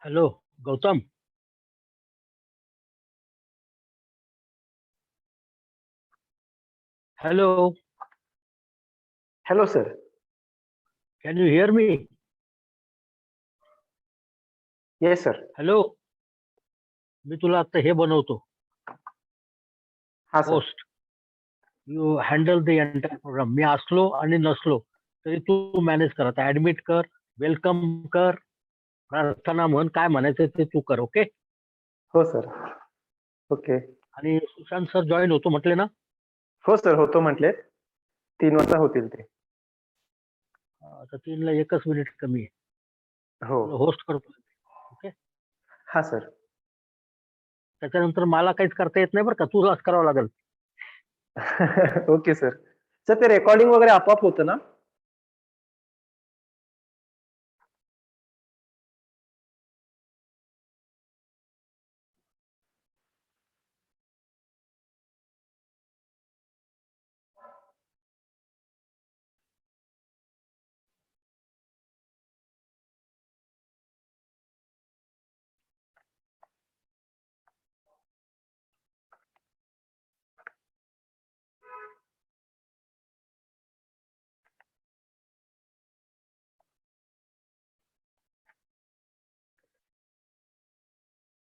Hello Gautam. Hello. Hello, sir. Can you hear me? Yes, sir. Hello. मी तुला आता हे बनवतो, हाँ sir. Host. You handle the entire programme. मी असलो आणि नसलो तरी तू मॅनेज कर. आता ऍडमिट कर, वेलकम कर, प्रार्थना म्हण, काय म्हणायचं ते तू कर. ओके. हो सर. ओके. आणि सुशांत सर जॉईन होतो म्हटले ना? हो सर, होतो म्हटलेत. 3 वाजता होतील ते. आता 3ला 1 मिनिट कमी आहे. हो. तुला होस्ट करतो. ओके. हा सर. त्याच्यानंतर मला काहीच करता येत नाही बरं का, तुलाच करावं लागेल. Okay sir. सर ते रेकॉर्डिंग वगैरे आपोआप होतं ना?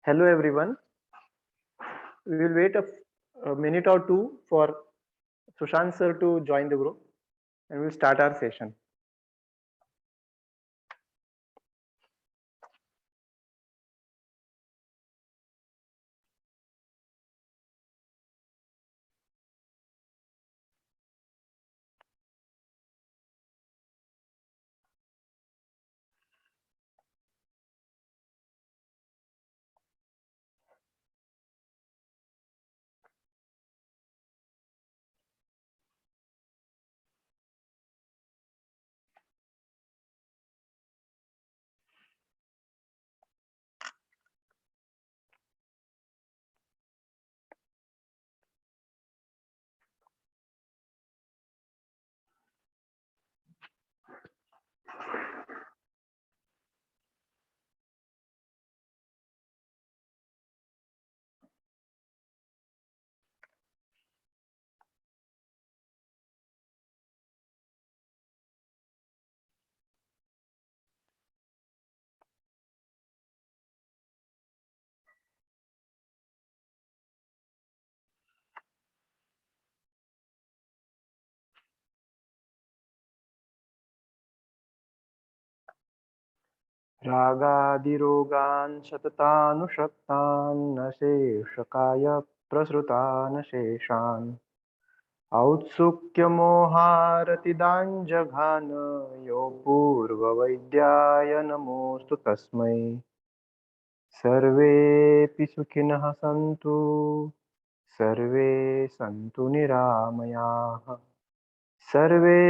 Hello everyone. We will wait a minute or two for Sushant sir to join the group and we'll start our session. रागादिरोगान् शततानुशक्तान् न शेषकाय प्रसृतान् शेषान् औत्सुक्यमोहारतिदाञ्जघान यो पूर्ववैद्याय नमोऽस्तु तस्मै सर्वेऽपि सुखिनः सन्तु सर्वे सन्तु निरामयाः सर्वे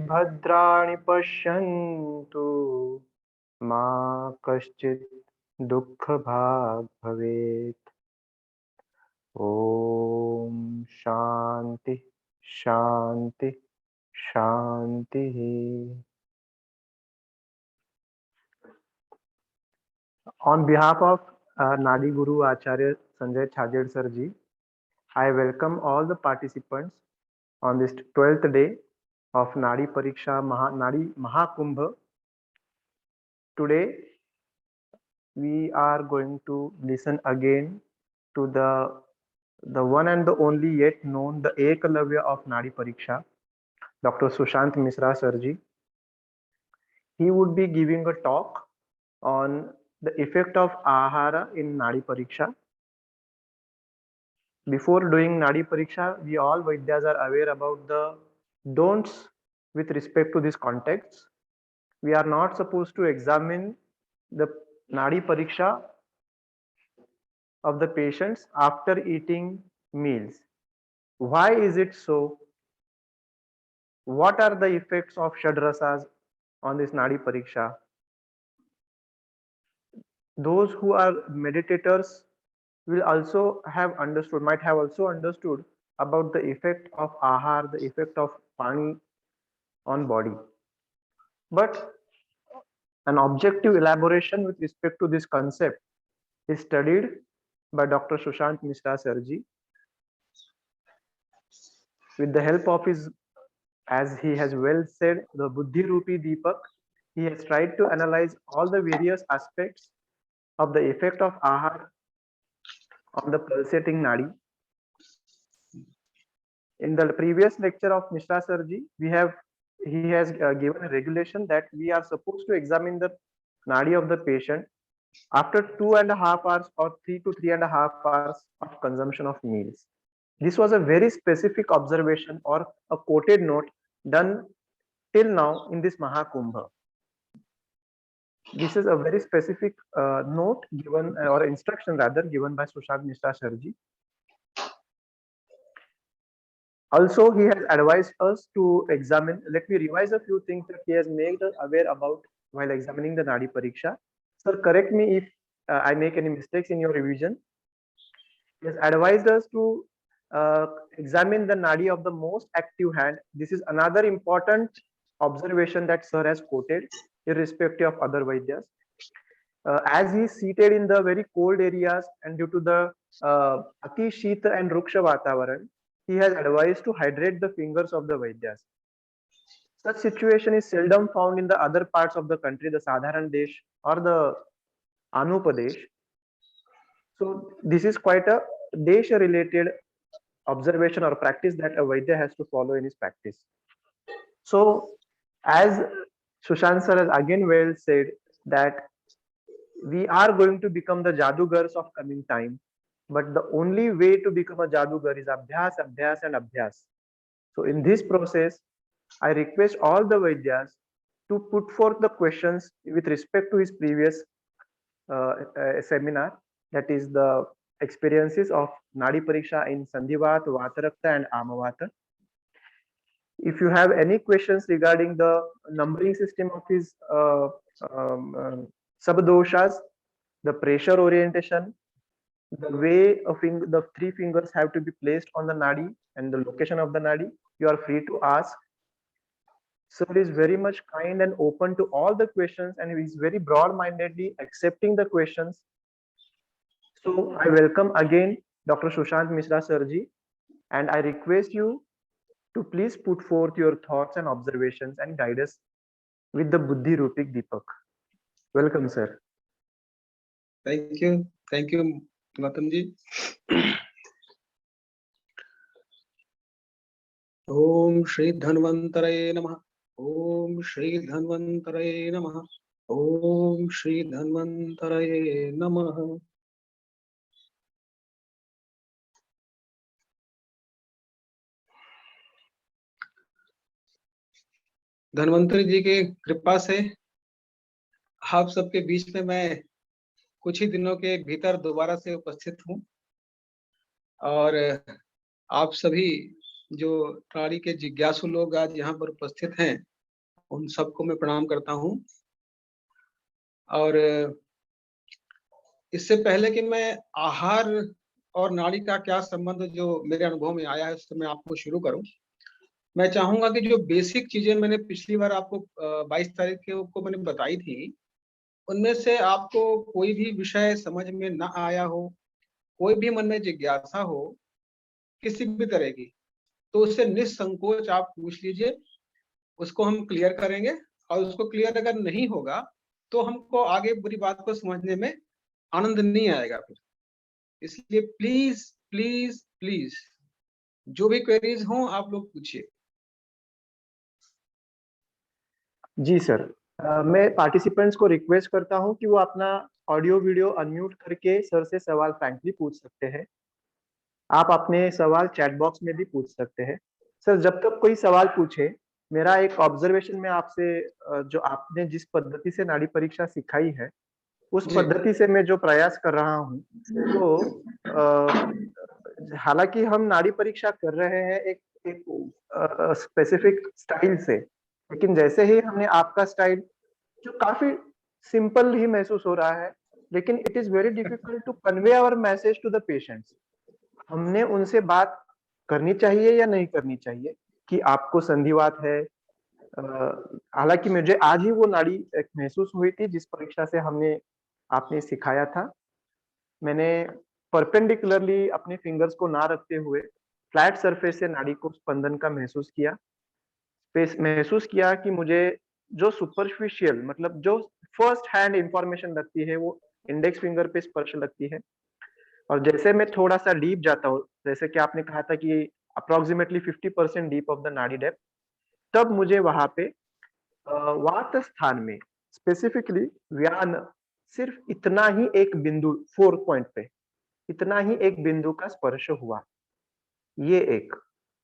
भद्राणि पश्यन्तु मा कश्चित् दुःखभाग् भवेत् ॐ शान्ति शान्ति शान्तिः. On behalf of Nadi Guru Acharya Sanjay Chhajed Sir ji, I welcome all the participants on this 12th day of Nadi Pariksha Nadi Mahakumbh. Today we are going to listen again to the one and the only yet known the Ekalavya of Nadi Pariksha, Dr. Sushant Misra Sirji. He would be giving a talk on the effect of Ahara in Nadi Pariksha. Before doing Nadi Pariksha, we all Vaidyas are aware about the don'ts with respect to this context. We are not supposed to examine the Nadi Pariksha of the patients after eating meals. Why is it so? What are the effects of Shadrasas on this Nadi Pariksha? Those who are meditators will also have understood, might have also understood about the effect of Ahar, the effect of Pani on body. But An objective elaboration with respect to this concept is studied by Dr. Sushant Mishra Sirji. With the help of his, as he has well said, the Buddhi Rupi Deepak, he has tried to analyze all the various aspects of the effect of Ahar on the pulsating nadi. In the previous lecture of Mishra Sirji, he has given a regulation that we are supposed to examine the nadi of the patient after 2.5 hours or 3 to 3.5 hours of consumption of meals. This was a very specific observation or a quoted note done till now in this Mahakumbha. This is a very specific note given or instruction rather given by Sushant Mishra Sirji. Also, he has advised us to examine. Let me revise a few things that he has made us aware about while examining the Nadi Pariksha. Sir, correct me if I make any mistakes in your revision. He has advised us to examine the Nadi of the most active hand. This is another important observation that Sir has quoted, irrespective of other Vaidyas. As he is seated in the very cold areas and due to the Ati Shita and Ruksha Vatavaran, he has advised to hydrate the fingers of the Vaidyas. Such situation is seldom found in the other parts of the country, the Sadharan Desh or the Anupadesh. So this is quite a Desha related observation or practice that a Vaidya has to follow in his practice. So as Sushant sir has again well said that we are going to become the Jadugars of coming time, but the only way to become a Jadugar is Abhyas, Abhyas and Abhyas. So in this process, I request all the Vaidyas to put forth the questions with respect to his previous seminar, that is the experiences of Nadi Pariksha in Sandhivat, Vatarakta and Amavata. If you have any questions regarding the numbering system of his Sabdoshas, the pressure orientation, the way the three fingers have to be placed on the nadi and the location of the nadi, you are free to ask. Sir is very much kind and open to all the questions and he is very broad-mindedly accepting the questions. So I welcome again Dr. Sushant Mishra Sirji and I request you to please put forth your thoughts and observations and guide us with the Buddhi Rupik Deepak. Welcome, sir. Thank you, Gautam ji. Om Shri Dhanvantaraye Namaha. Om Shri Dhanvantaraye Namaha. Om Shri Dhanvantaraye Namaha. Dhanvantari जी के कृपा से आप सबके बीच में मैं कुछ ही दिनों के भीतर दोबारा से उपस्थित हूँ और आप सभी जो नाड़ी के जिज्ञासु लोग आज यहाँ पर उपस्थित हैं उन सबको मैं प्रणाम करता हूँ। और इससे पहले कि मैं आहार और नाड़ी का क्या संबंध जो मेरे अनुभव में आया है उससे मैं आपको शुरू करूं, मैं चाहूंगा कि जो बेसिक चीजें मैंने पिछली बार आपको 22 तारीख को मैंने बताई थी, उनमें से आपको कोई भी विषय समझ में ना आया हो, कोई भी मन में जिज्ञासा हो किसी भी तरह की, तो उससे निसंकोच आप पूछ लीजिए, उसको हम क्लियर करेंगे। और उसको क्लियर अगर नहीं होगा तो हमको आगे बुरी बात को समझने में आनंद नहीं आएगा फिर। इसलिए प्लीज प्लीज प्लीज जो भी क्वेरीज हों आप लोग पूछिए। जी सर, मैं पार्टिसिपेंट्स को रिक्वेस्ट करता हूं कि वो अपना ऑडियो वीडियो अनम्यूट करके सर से सवाल फ्रैंकली पूछ सकते हैं। आप अपने सवाल चैट बॉक्स में भी पूछ सकते हैं। सर, जब तक कोई सवाल पूछे, मेरा एक ऑब्जर्वेशन में आपसे, जो आपने जिस पद्धति से नाड़ी परीक्षा सिखाई है उस पद्धति से मैं जो प्रयास कर रहा हूँ, तो हालांकि हम नाड़ी परीक्षा कर रहे हैं एक स्पेसिफिक स्टाइल से, लेकिन जैसे ही हमने आपका स्टाइल जो काफी सिंपल ही महसूस हो रहा है, लेकिन it is very difficult to convey our message to the patients. हमने उनसे बात करनी चाहिए या नहीं करनी चाहिए कि आपको संधिवात है, हालांकि मुझे आज ही वो नाड़ी एक महसूस हुई थी जिस परीक्षा से आपने सिखाया था। मैंने परपेंडिकुलरली अपने फिंगर्स को ना रखते हुए फ्लैट सरफेस से नाड़ी को स्पंदन का महसूस किया। महसूस किया कि मुझे जो सुपरफिशियल मतलब जो फर्स्ट हैंड इंफॉर्मेशन लगती है वो इंडेक्स फिंगर पे स्पर्श लगती है, और जैसे मैं थोड़ा सा डीप जाता हूँ, जैसे कि आपने कहा था कि अप्रोक्सीमेटली 50% डीप ऑफ द नाड़ी डेप्थ, तब मुझे वहां पे वात स्थान में स्पेसिफिकली व्यान सिर्फ इतना ही एक बिंदु 4 पॉइंट पे इतना ही एक बिंदु का स्पर्श हुआ। ये एक,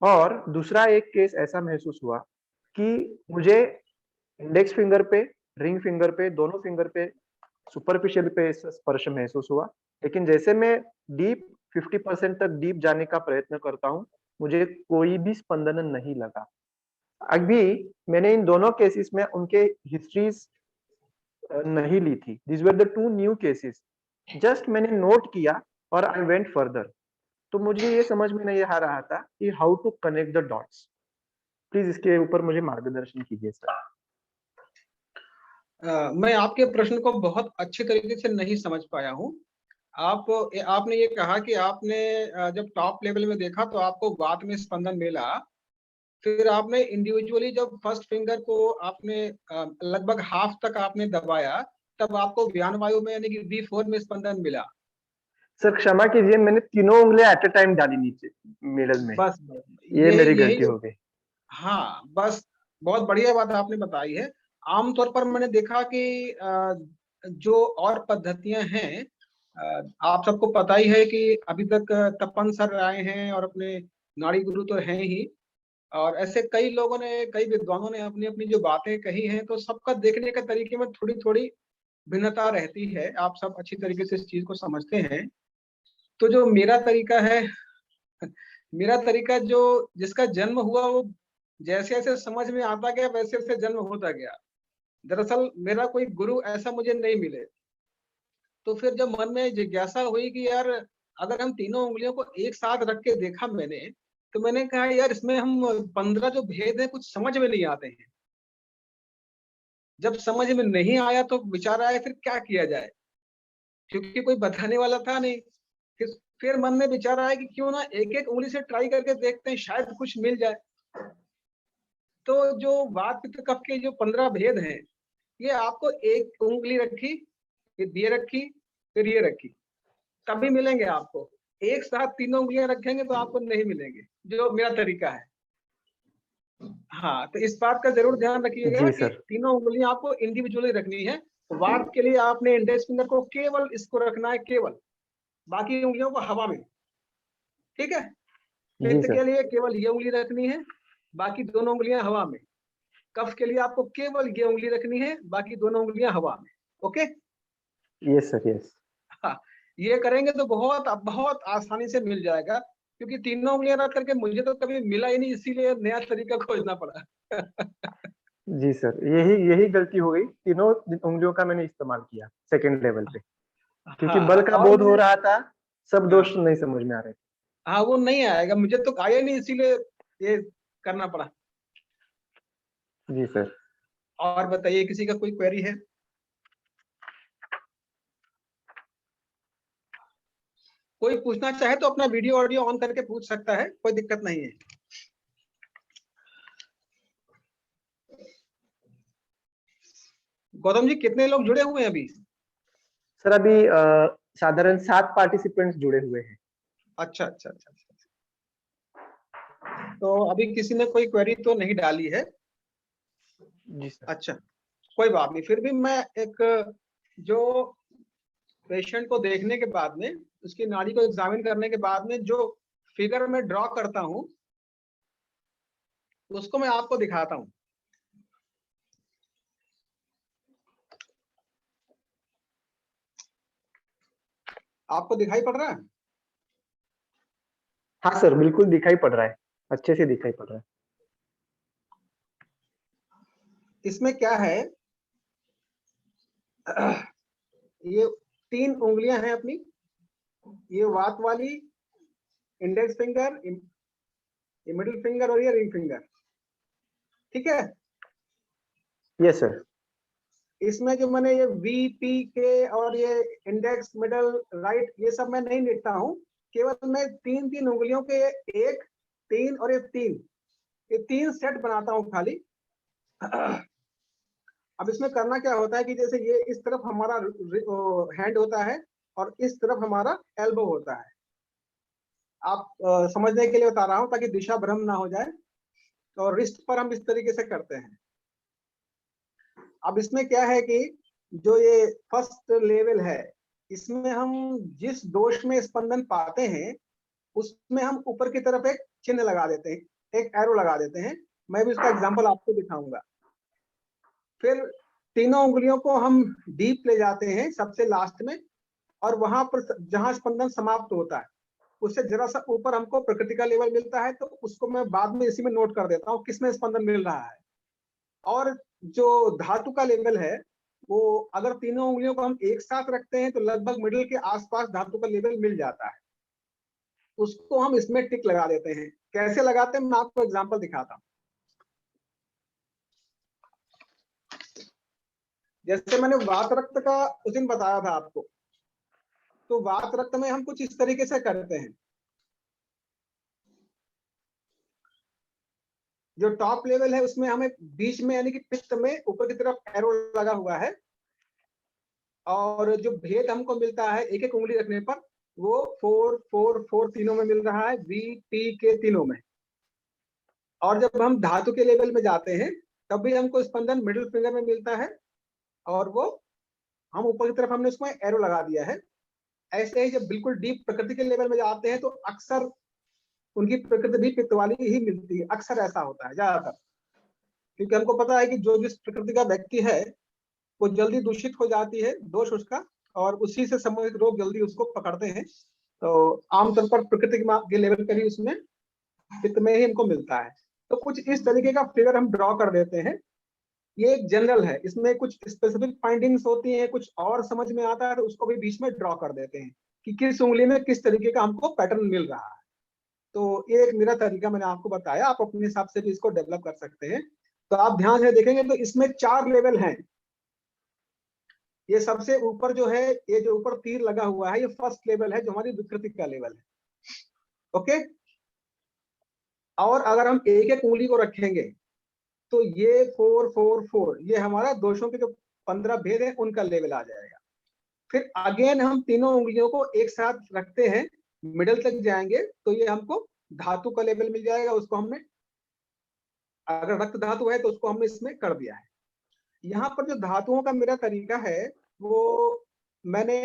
और दूसरा एक केस ऐसा महसूस हुआ कि मुझे इंडेक्स फिंगर पे, रिंग फिंगर पे, दोनों फिंगर पे सुपरफिशियल पे स्पर्श महसूस हुआ, लेकिन जैसे मैं डीप 50% तक डीप जाने का प्रयत्न करता हूँ, मुझे कोई भी स्पंदन नहीं लगा। अभी मैंने इन दोनों केसेस में उनके हिस्ट्रीज नहीं ली थी। This were the two new cases, just मैंने नोट किया और आई वेंट फर्दर। तो मुझे ये समझ में नहीं आ रहा था कि how to connect the dots. Please इसके ऊपर मुझे मार्गदर्शन कीजिए सर। मैं आपके प्रश्न को बहुत अच्छे तरीके से नहीं समझ पाया हूँ। आपने ये कहा कि आपने जब टॉप लेवल में देखा तो आपको वात में स्पंदन मिला, फिर आपने इंडिविजुअली जब फर्स्ट फिंगर को आपने लगभग हाफ तक आपने दबाया, तब आपको व्यान वायु में यानी कि V4 में स्पंदन मिला। सर क्षमा कीजिए, मैंने तीनों उंगलियां एट अ टाइम डाली नीचे मिडल में। बस ये यही मेरी यही गलती हो गई। हाँ, बस बहुत बढ़िया बात आपने बताई है। आमतौर पर मैंने देखा कि जो और पद्धतियां हैं, आप सबको पता ही है कि अभी तक तपन सर आए हैं और अपने नाड़ी गुरु तो हैं ही, और ऐसे कई लोगों ने, कई विद्वानों ने अपनी अपनी जो बातें कही हैं, तो सबका देखने के तरीके में थोड़ी थोड़ी भिन्नता रहती है। आप सब अच्छी तरीके से इस चीज को समझते हैं। तो जो मेरा तरीका है, मेरा तरीका जो जिसका जन्म हुआ, वो जैसे जैसे समझ में आता गया वैसे वैसे जन्म होता गया। दरअसल मेरा कोई गुरु ऐसा मुझे नहीं मिले। तो फिर जब मन में जिज्ञासा हुई कि यार अगर हम तीनों उंगलियों को एक साथ रख के देखा मैंने, तो मैंने कहा यार इसमें हम 15 जो भेद है कुछ समझ में नहीं आते हैं। जब समझ में नहीं आया तो विचार आया फिर क्या किया जाए, क्योंकि कोई बताने वाला था नहीं। फिर मन में विचार आया कि क्यों ना एक एक उंगली से ट्राई करके देखते हैं, शायद कुछ मिल जाए। तो जो वात पित्त कफ के जो 15 भेद हैं, ये आपको एक उंगली रखी, फिर ये रखी, फिर ये रखी, तभी मिलेंगे आपको। एक साथ तीनों उंगलियां रखेंगे तो आपको नहीं मिलेंगे, जो मेरा तरीका है। हाँ, तो इस बात का जरूर ध्यान रखिएगा जी कि सर। तीनों उंगलियां आपको इंडिविजुअली रखनी है। वात के लिए आपने इंडेक्स फिंगर को केवल इसको रखना है, केवल, बाकी उंगलियों को हवा में। ठीक है। जी पित्त के सर। लिए केवल ये उंगली रखनी है, बाकी दोनों उंगलियां हवा में। कफ के लिए आपको केवल ये उंगली रखनी है, बाकी दोनों उंगलियां हवा में। ओके। Yes sir, yes. हाँ, ये करेंगे तो बहुत बहुत आसानी से मिल जाएगा, क्योंकि तीनों उंगलियां रख करके मुझे तो कभी मिला ही नहीं, इसीलिए नया तरीका खोजना पड़ा। जी सर, यही यही गलती हो गई, तीनों उंगलियों का मैंने इस्तेमाल किया सेकंड लेवल पे, क्योंकि हाँ, बल का और बोध हो मुझे, रहा था, सब हाँ दोष नहीं समझ में आ रहे थे। हाँ, वो नहीं आएगा, मुझे तो आया नहीं, इसीलिए ये करना पड़ा। जी सर। और बताइए, किसी का कोई क्वेरी है? कोई पूछना चाहे तो अपना वीडियो ऑडियो ऑन करके पूछ सकता है, कोई दिक्कत नहीं है। गौतम जी, कितने लोग जुड़े हुए हैं अभी? सर अभी साधारण 7 पार्टिसिपेंट्स जुड़े हुए हैं। अच्छा अच्छा अच्छा अच्छा। तो अभी किसी ने कोई क्वेरी तो नहीं डाली है? जी सर। अच्छा, कोई बात नहीं। फिर भी मैं एक, जो पेशेंट को देखने के बाद में, उसकी नाड़ी को एग्जामिन करने के बाद में जो फिगर में ड्रॉ करता हूं, उसको मैं आपको दिखाता हूं। आपको दिखाई पड़ रहा है? हाँ सर, बिल्कुल दिखाई पड़ रहा है, अच्छे से दिखाई पड़ रहा है। इसमें क्या है, ये 3 उंगलियां हैं अपनी, ये वात वाली, इंडेक्स फिंगर, ये मिडिल फिंगर और ये रिंग फिंगर। ठीक है। Yes sir. इसमें जो मैंने ये वी पी के और ये इंडेक्स मिडल राइट ये सब मैं नहीं लिखता हूँ, केवल मैं तीन तीन उंगलियों के एक तीन और ये तीन सेट बनाता हूँ खाली। अब इसमें करना क्या होता है कि जैसे ये इस तरफ हमारा हैंड होता है और इस तरफ हमारा एल्बो होता है। आप समझने के लिए बता रहा हूं ताकि दिशा भ्रम ना हो जाए। और रिस्ट पर हम इस तरीके से करते हैं। अब इसमें क्या है कि जो ये फर्स्ट लेवल है, इसमें हम जिस दोष में स्पंदन पाते हैं उसमें हम ऊपर की तरफ एक चिन्ह लगा देते हैं, एक एरो लगा देते हैं। मैं भी इसका एग्जांपल आपको दिखाऊंगा। फिर तीनों उंगलियों को हम डीप ले जाते हैं सबसे लास्ट में, और वहां पर जहां स्पंदन समाप्त होता है उससे जरा सा ऊपर हमको प्रकृति का लेवल मिलता है, तो उसको मैं बाद में इसी में नोट कर देता हूँ किसमें स्पंदन मिल रहा है। और जो धातु का लेवल है वो अगर तीनों उंगलियों को हम एक साथ रखते हैं तो लगभग मिडिल के आसपास धातु का लेवल मिल जाता है। उसको हम इसमें टिक लगा देते हैं। कैसे लगाते हैं मैं आपको एग्जांपल दिखाता हूँ। जैसे मैंने वात रक्त का उस दिन बताया था आपको, तो वात रक्त में हम कुछ इस तरीके से करते हैं। जो टॉप लेवल है उसमें हमें बीच में यानी कि पित्त में ऊपर की तरफ एरो लगा हुआ है, और जो भेद हमको मिलता है एक एक उंगली रखने पर वो 4 4 4 तीनों में मिल रहा है, वी टी के तीनों में। और जब हम धातु के लेवल में जाते हैं तब भी हमको स्पंदन मिडिल फिंगर में मिलता है, और वो हम ऊपर की तरफ हमने उसमें एरो लगा दिया है। ऐसे ही जब बिल्कुल डीप प्रकृति के लेवल में जाते हैं तो अक्सर उनकी प्रकृति भी पित्त वाली ही मिलती है। अक्सर ऐसा होता है ज्यादातर, क्योंकि हमको पता है कि जो जिस प्रकृति का व्यक्ति है वो जल्दी दूषित हो जाती है दोष उसका, और उसी से संबंधित रोग जल्दी उसको पकड़ते हैं। तो आमतौर पर प्रकृति के लेवल पर ही उसमें पित्त में ही हमको मिलता है। तो कुछ इस तरीके का फिगर हम ड्रॉ कर देते हैं। ये एक जनरल है, इसमें कुछ स्पेसिफिक फाइंडिंग्स होती हैं, कुछ और समझ में आता है तो उसको भी बीच में ड्रॉ कर देते हैं कि किस उंगली में किस तरीके का हमको पैटर्न मिल रहा है। तो ये एक मेरा तरीका मैंने आपको बताया, आप अपने हिसाब से भी इसको डेवलप कर सकते हैं। तो आप ध्यान से देखेंगे तो इसमें 4 लेवल हैं। ये सबसे ऊपर जो है, ये जो ऊपर तीर लगा हुआ है, ये फर्स्ट लेवल है जो हमारी विकृति का लेवल है। ओके। और अगर हम एक एक उंगली को रखेंगे तो ये 4 4 4 ये हमारा दोषों के जो 15 भेद है उनका लेवल आ जाएगा। फिर अगेन हम तीनों उंगलियों को एक साथ रखते हैं, मिडल तक जाएंगे तो ये हमको धातु का लेवल मिल जाएगा। उसको हमने, अगर रक्त धातु है तो उसको हमने इसमें कर दिया है। यहाँ पर जो धातुओं का मेरा तरीका है वो मैंने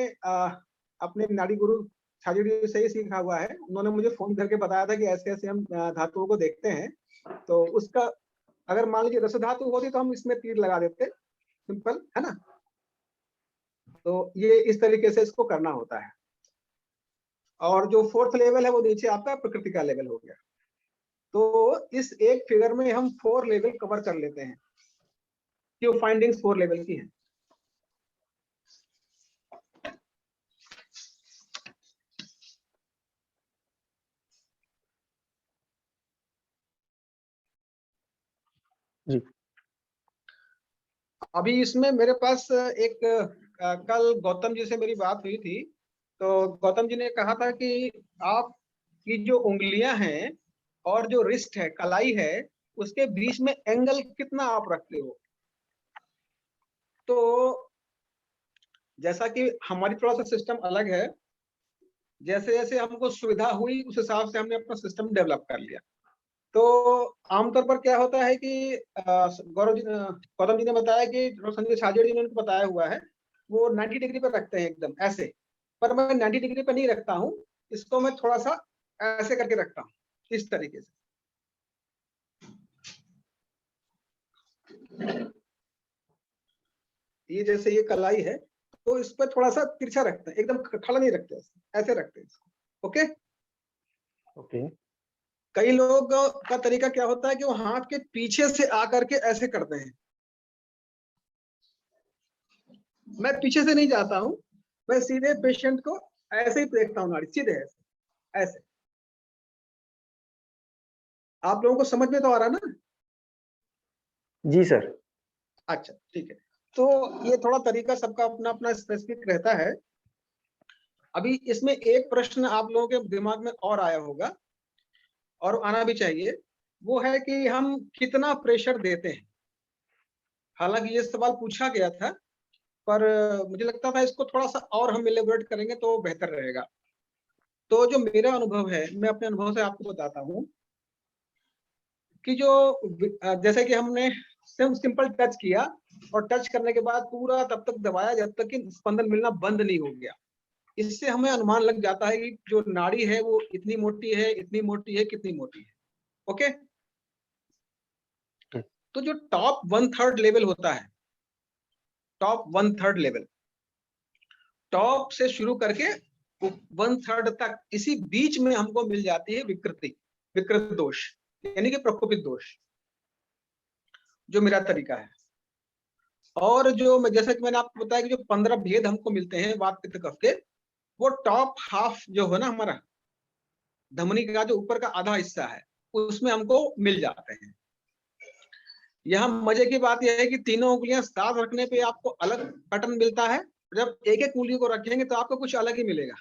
अपने नाड़ी गुरु छाजेड़ी से ही सीखा हुआ है। उन्होंने मुझे फोन करके बताया था कि ऐसे ऐसे हम धातुओं को देखते हैं। तो उसका अगर मान लीजिए रस धातु होती तो हम इसमें तीर लगा देते, सिंपल है ना। तो ये इस तरीके से इसको करना होता है। और जो फोर्थ लेवल है वो नीचे आपका प्रकृति का लेवल हो गया। तो इस एक फिगर में हम 4 लेवल कवर कर लेते हैं कि वो फाइंडिंग्स 4 लेवल की हैं। जी। अभी इसमें मेरे पास एक कल गौतम जी से मेरी बात हुई थी। तो गौतम जी ने कहा था कि आपकी जो उंगलियां हैं और जो रिस्ट है, कलाई है, उसके बीच में एंगल कितना आप रखते हो। तो जैसा कि हमारी थोड़ा सा सिस्टम अलग है, जैसे जैसे हमको सुविधा हुई उस हिसाब से हमने अपना सिस्टम डेवलप कर लिया। तो आमतौर पर क्या होता है कि गौतम जी ने बताया कि संजय छाजेड़ी ने उनको बताया हुआ है वो 90 डिग्री पर रखते हैं एकदम ऐसे, पर मैं 90 डिग्री पर नहीं रखता हूँ। इसको मैं थोड़ा सा ऐसे करके रखता हूँ, इस तरीके से। ये जैसे ये कलाई है तो इस पर थोड़ा सा तिरछा रखते हैं, एकदम खड़ा नहीं रखते, ऐसे रखते हैं इसको। ओके। ओके। कई लोग का तरीका क्या होता है कि वो हाथ के पीछे से आकर के ऐसे करते हैं। मैं पीछे से नहीं जाता हूं, मैं सीधे पेशेंट को ऐसे ही देखता हूं, नाड़ी सीधे ऐसे ऐसे। आप लोगों को समझ में तो आ रहा ना। जी सर। अच्छा ठीक है, तो ये थोड़ा तरीका सबका अपना अपना स्पेसिफिक रहता है। अभी इसमें एक प्रश्न आप लोगों के दिमाग में और आया होगा और आना भी चाहिए, वो है कि हम कितना प्रेशर देते हैं। हालांकि ये सवाल पूछा गया था, पर मुझे लगता था इसको थोड़ा सा और हम इलेबोरेट करेंगे तो बेहतर रहेगा। तो जो मेरा अनुभव है, मैं अपने अनुभव से आपको बताता हूँ कि जो जैसे कि हमने सिंपल टच किया और टच करने के बाद पूरा तब तक दबाया जब तक कि स्पंदन मिलना बंद नहीं हो गया। इससे हमें अनुमान लग जाता है कि जो नाड़ी है वो इतनी मोटी है, इतनी मोटी है, कितनी मोटी है। ओके, तो जो टॉप 1/3 लेवल होता है, टॉप 1/3 लेवल, टॉप से शुरू करके 1/3 तक, इसी बीच में हमको मिल जाती है विकृति, विकृत दोष, यानी कि प्रकोपित दोष, जो मेरा तरीका है। और जो जैसा कि मैंने आपको बताया कि जो 15 भेद हमको मिलते हैं वात पित्त कफ के, वो टॉप हाफ जो है ना हमारा धमनी का जो ऊपर का आधा हिस्सा है, उसमें हमको मिल जाते हैं। यहाँ मजे की बात यह है कि तीनों उंगलियां साथ रखने पे आपको अलग पैटर्न मिलता है, जब एक एक उंगली को रखेंगे तो आपको कुछ अलग ही मिलेगा।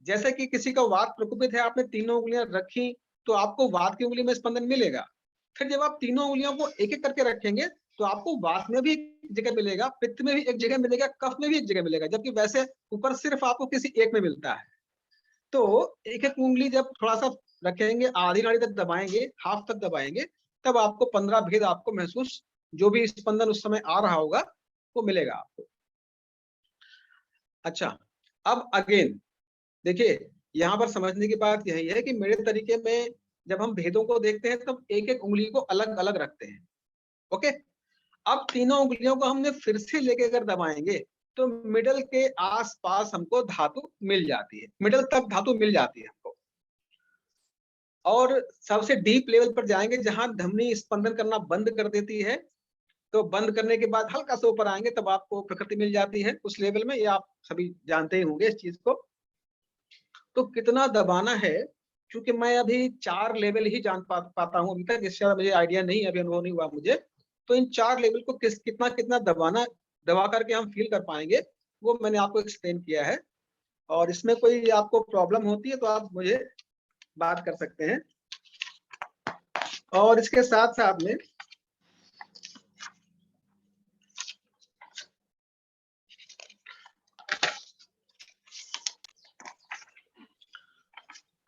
जैसे कि किसी का वात प्रकोपित है, आपने तीनों उंगलियां रखी तो आपको वात की उंगली में स्पंदन मिलेगा। फिर जब आप तीनों उंगलियों को एक एक करके रखेंगे तो आपको वात में भी एक जगह मिलेगा, पित्त में भी एक जगह मिलेगा, कफ में भी एक जगह मिलेगा, जबकि वैसे ऊपर सिर्फ आपको किसी एक में मिलता है। तो एक एक उंगली जब थोड़ा सा रखेंगे, आधी नाड़ी तक दबाएंगे, हाफ तक दबाएंगे, तब आपको 15 भेद आपको महसूस, जो भी स्पंदन उस समय आ रहा होगा वो मिलेगा आपको। अच्छा, अब अगेन देखिए, यहाँ पर समझने की बात यही है कि मेरे तरीके में जब हम भेदों को देखते हैं तब एक एक उंगली को अलग अलग रखते हैं। ओके, अब तीनों उंगलियों को हमने फिर से लेके अगर दबाएंगे तो मिडल के आसपास हमको धातु मिल जाती है, मिडल तक धातु मिल जाती है हमको। और सबसे डीप लेवल पर जाएंगे जहां धमनी स्पंदन करना बंद कर देती है, तो बंद करने के बाद हल्का सा ऊपर आएंगे तब आपको प्रकृति मिल जाती है उस लेवल में। ये आप सभी जानते ही होंगे इस चीज को। तो कितना दबाना है, क्योंकि मैं अभी 4 लेवल ही जान पाता हूँ अभी तक, इससे ज्यादा मुझे आइडिया नहीं, अभी अनुभव नहीं हुआ मुझे। तो इन 4 लेवल को कितना कितना दबाना, दबा करके हम फील कर पाएंगे, वो मैंने आपको एक्सप्लेन किया है। और इसमें कोई आपको प्रॉब्लम होती है तो आप मुझे बात कर सकते हैं। और इसके साथ साथ में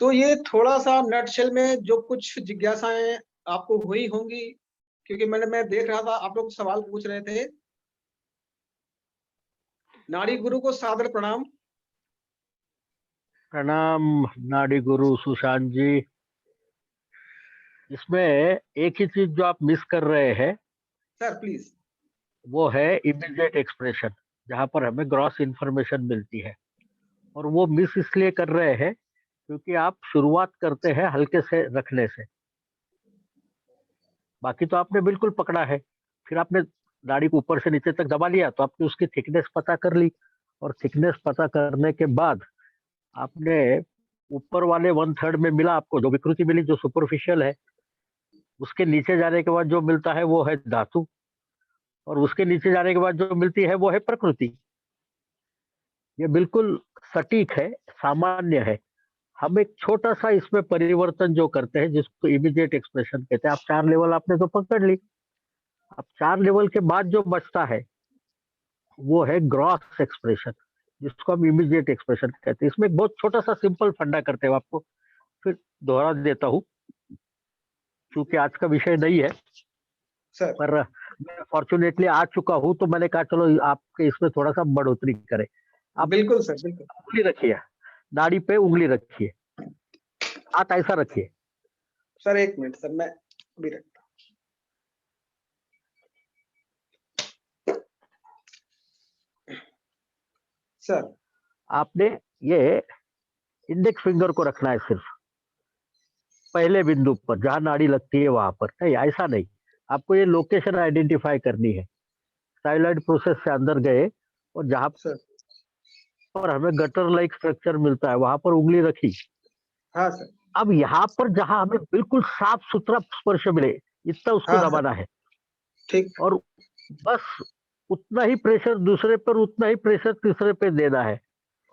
तो ये थोड़ा सा नटशेल में जो कुछ जिज्ञासाएं आपको हुई होंगी, क्योंकि मैं देख रहा था आप लोग सवाल पूछ रहे थे। नाड़ी गुरु को सादर प्रणाम। प्रणाम नाड़ी गुरु सुशांत जी। इसमें एक ही चीज जो आप मिस कर रहे हैं सर प्लीज। वो है इमीडिएट एक्सप्रेशन, जहां पर हमें ग्रॉस इंफॉर्मेशन मिलती है। और वो मिस इसलिए कर रहे हैं क्योंकि आप शुरुआत करते हैं हल्के से रखने से। बाकी तो आपने बिल्कुल पकड़ा है, फिर आपने नाड़ी को ऊपर से नीचे तक दबा लिया तो आपने उसकी थिकनेस पता कर ली। और थिकनेस पता करने के बाद आपने ऊपर वाले 1/3 में मिला, आपको जो विकृति मिली जो सुपरफिशियल है, उसके नीचे जाने के बाद जो मिलता है वो है धातु, और उसके नीचे जाने के बाद जो मिलती है वो है प्रकृति। ये बिल्कुल सटीक है, सामान्य है। हम एक छोटा सा इसमें परिवर्तन जो करते हैं जिसको इमीडिएट एक्सप्रेशन कहते हैं। आप 4 लेवल आपने तो पकड़ ली, अब 4 लेवल के बाद जो बचता है वो है ग्रॉस एक्सप्रेशन, जिसको हम इमीडिएट एक्सप्रेशन कहते हैं। इसमें एक बहुत छोटा सा सिंपल फंडा करते हैं, आपको फिर दोहरा देता हूँ क्योंकि आज का विषय नहीं है, सर पर मैं फॉर्चुनेटली आ चुका हूँ तो मैंने कहा चलो आपके इसमें थोड़ा सा बढ़ोतरी करें। आप बिल्कुल सर, बिल्कुल। उंगली रखिए, नाड़ी पे उंगली रखिए, हाथ ऐसा रखिए। सर एक मिनट सर, मैं अभी रखता हूँ। सर आपने ये इंडेक्स फिंगर को रखना है सिर्फ पहले बिंदु पर जहां नाड़ी लगती है वहां पर, नहीं ऐसा नहीं। आपको ये लोकेशन आइडेंटिफाई करनी है। साइलॉइड प्रोसेस से अंदर गए और जहां सर पर हमें गटर लाइक स्ट्रक्चर मिलता है वहां पर उंगली रखी। हाँ सर। अब यहाँ पर जहां हमें बिल्कुल साफ सुथरा स्पर्श मिले इतना उसको हाँ सर, दबाना है। ठीक। और बस उतना ही प्रेशर दूसरे पर, उतना ही प्रेशर तीसरे पे देना है।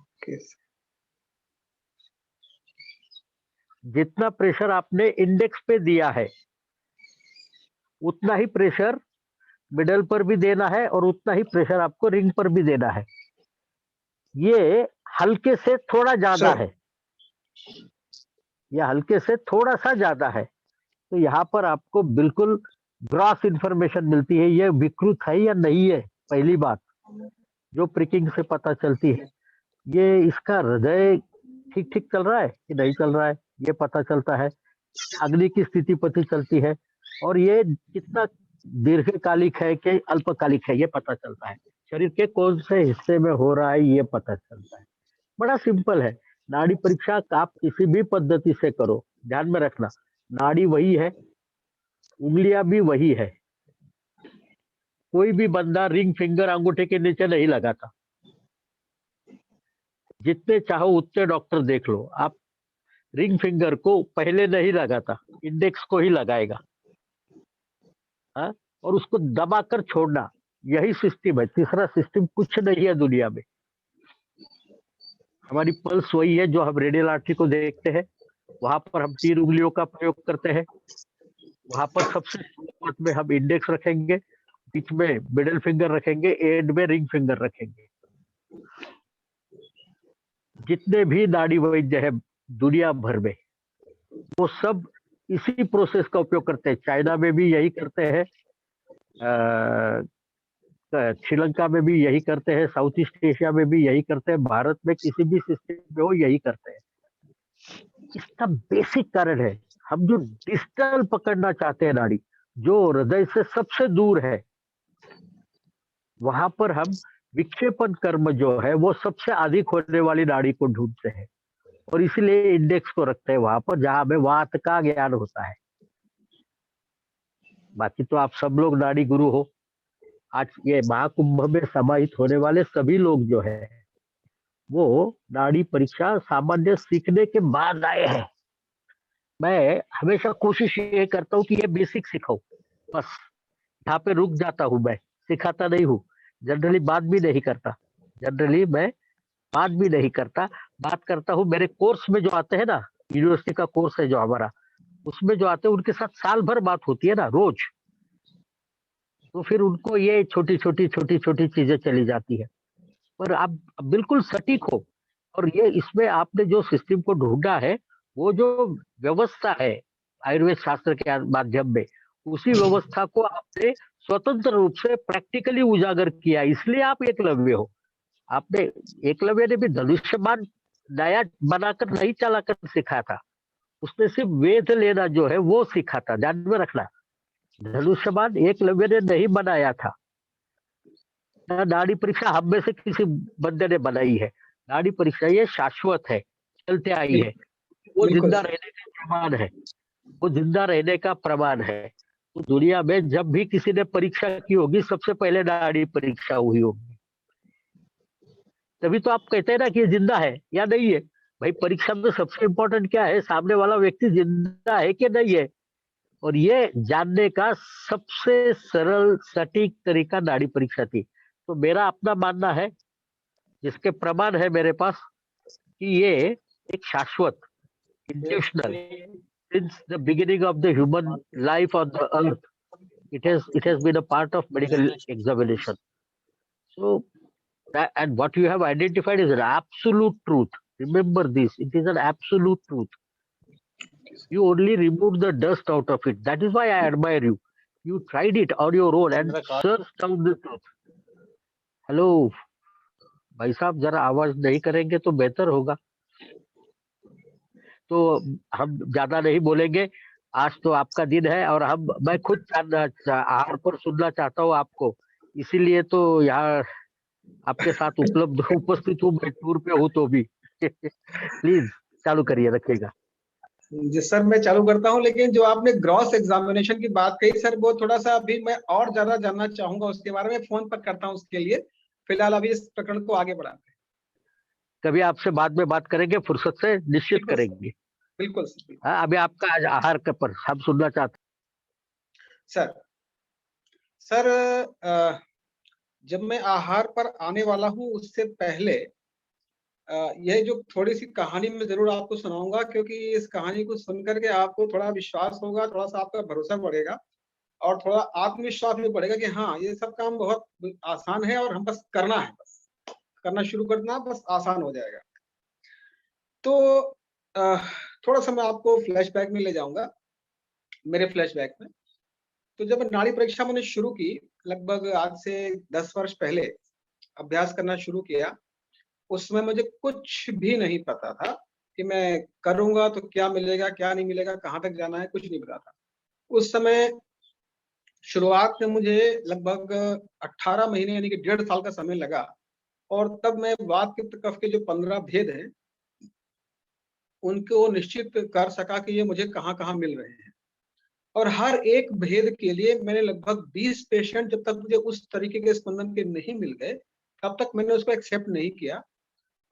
Okay sir. जितना प्रेशर आपने इंडेक्स पे दिया है उतना ही प्रेशर मिडल पर भी देना है और उतना ही प्रेशर आपको रिंग पर भी देना है। ये हल्के से थोड़ा ज्यादा सर। है, ये हल्के से थोड़ा सा ज्यादा है। तो यहाँ पर आपको बिल्कुल ग्रॉस इंफॉर्मेशन मिलती है, ये विकृत है या नहीं है। पहली बात जो प्रिकिंग से पता चलती है, ये इसका हृदय ठीक ठीक चल रहा है कि नहीं चल रहा है, ये पता चलता है। अग्नि की स्थिति पता चलती है, और ये कितना दीर्घकालिक है कि अल्पकालिक है, ये पता चलता है। शरीर के कौन से हिस्से में हो रहा है, ये पता चलता है। बड़ा सिंपल है। नाड़ी परीक्षा का आप किसी भी पद्धति से करो, ध्यान में रखना, नाड़ी वही है, उंगलियां भी वही है। कोई भी बंदा रिंग फिंगर अंगूठे के नीचे नहीं लगाता। जितने चाहो उतने डॉक्टर देख लो, आप रिंग फिंगर को पहले नहीं लगाता, इंडेक्स को ही लगाएगा। हाँ? और उसको दबाकर छोड़ना, यही सिस्टम है। तीसरा सिस्टम कुछ नहीं है दुनिया में। हमारी पल्स वही है जो हम रेडियल आर्टरी को देखते हैं, वहां पर हम 3 उंगलियों का प्रयोग करते हैं। वहां पर सबसे शुरुआत में हम इंडेक्स रखेंगे, बीच में मिडिल फिंगर रखेंगे, एंड में रिंग फिंगर रखेंगे। जितने भी नाड़ी वैद्य है दुनिया भर में, वो सब इसी प्रोसेस का उपयोग करते हैं। चाइना में भी यही करते हैं, श्रीलंका में भी यही करते हैं, साउथ ईस्ट एशिया में भी यही करते हैं, भारत में किसी भी सिस्टम में हो यही करते हैं। इसका बेसिक कारण है, हम जो डिस्टल पकड़ना चाहते हैं नाड़ी, जो हृदय से सबसे दूर है, वहां पर हम विक्षेपण कर्म जो है वो सबसे अधिक होने वाली नाड़ी को ढूंढते हैं, और इसलिए इंडेक्स को रखते हैं वहां पर जहां हमें वात का ज्ञान होता है। बाकी तो आप सब लोग नाड़ी गुरु हो। आज ये महाकुंभ में समाहित होने वाले सभी लोग जो है वो नाड़ी परीक्षा सामान्य सीखने के बाद आए हैं। मैं हमेशा कोशिश ये करता हूँ कि ये बेसिक सिखाऊं, बस यहाँ पे रुक जाता हूँ। मैं सिखाता नहीं हूँ, जनरली बात भी नहीं करता। जनरली मैं बात भी नहीं करता, बात करता हूँ मेरे कोर्स में जो आते हैं ना, यूनिवर्सिटी का कोर्स है जो हमारा, उसमें जो आते हैं उनके साथ साल भर बात होती है ना रोज, तो फिर उनको ये छोटी छोटी चीजें चली जाती है। पर आप बिल्कुल सटीक हो, और ये इसमें आपने जो सिस्टम को ढूंढा है, वो जो व्यवस्था है आयुर्वेद शास्त्र के माध्यम में, उसी व्यवस्था को आपने स्वतंत्र रूप से प्रैक्टिकली उजागर किया, इसलिए आप एकलव्य हो। आपने एकलव्य ने भी धनुष्यबाण नया बनाकर नहीं चलाकर सिखाया था, उसने सिर्फ वेद लेना जो है वो सीखा था। ध्यान में रखना, धनुष्यबाण एकलव्य ने नहीं बनाया था। नाड़ी परीक्षा हम में से किसी बंदे ने बनाई है। नाड़ी परीक्षा ये शाश्वत है, चलते आई है, वो बिल्कुल जिंदा सर। रहने का प्रमाण है, वो जिंदा रहने का प्रमाण है। तो दुनिया में जब भी किसी ने परीक्षा की होगी, सबसे पहले नाड़ी परीक्षा हुई होगी। तभी तो आप कहते हैं ना कि ये जिंदा है या नहीं है। भाई परीक्षा में सबसे इंपॉर्टेंट क्या है, सामने वाला व्यक्ति जिंदा है कि नहीं है, और ये जानने का सबसे सरल सटीक तरीका नाड़ी परीक्षा थी। तो मेरा अपना मानना है, जिसके प्रमाण है मेरे पास, कि ये एक शाश्वत intuitional, since the beginning of the human life on the earth, it has been a part of medical examination. So and what you have identified is an absolute truth. Remember this, it is an absolute truth. You only remove the dust out of it. That is why I admire you. You tried it on your own and searched out the truth. Hello भाई साहब, जरा आवाज नहीं करेंगे तो बेहतर होगा। तो हम ज्यादा नहीं बोलेंगे, आज तो आपका दिन है, और मैं खुद आहार पर सुनना चाहता हूँ आपको, इसीलिए तो यहाँ आपके साथ उपस्थित हूँ, मैं टूर पे हूँ तो भी। प्लीज चालू करिए, रखिएगा। जी सर, मैं चालू करता हूँ, लेकिन जो आपने ग्रॉस एग्जामिनेशन की बात कही सर, वो थोड़ा सा अभी मैं और ज्यादा जानना चाहूंगा उसके बारे में। फोन पर करता हूँ उसके लिए, फिलहाल अभी इस प्रकरण को आगे बढ़ाते हैं। कभी आपसे बाद में बात करेंगे, फुर्सत से निश्चित बिल्कुल सर, करेंगे। बिल्कुल सर, बिल्कुल। हाँ, अभी आपका आज आहार का पर हम सुनना चाहते सर सर जब मैं आहार पर आने वाला हूँ उससे पहले यह जो थोड़ी सी कहानी मैं जरूर आपको सुनाऊंगा, क्योंकि इस कहानी को सुनकर के आपको थोड़ा विश्वास होगा, थोड़ा सा आपका भरोसा बढ़ेगा और थोड़ा आत्मविश्वास भी बढ़ेगा कि हाँ, ये सब काम बहुत आसान है और हम बस करना है, बस करना शुरू करना, बस आसान हो जाएगा। तो अ, थोड़ा सा मैं आपको फ्लैशबैक में ले जाऊंगा, मेरे फ्लैशबैक में। तो जब नाड़ी परीक्षा मैंने शुरू की, लगभग आज से 10 वर्ष पहले अभ्यास करना शुरू किया, उस समय मुझे कुछ भी नहीं पता था कि मैं करूंगा तो क्या मिलेगा, क्या नहीं मिलेगा, कहाँ तक जाना है, कुछ नहीं पता था। उस समय शुरुआत में मुझे लगभग 18 महीने यानी कि 1.5 साल का समय लगा, और तब मैं वात पित्त कफ के जो 15 भेद हैं उनको निश्चित कर सका कि ये मुझे कहाँ कहाँ मिल रहे हैं। और हर एक भेद के लिए मैंने लगभग 20 पेशेंट, जब तक मुझे उस तरीके के स्पंदन के नहीं मिल गए तब तक मैंने उसको एक्सेप्ट नहीं किया।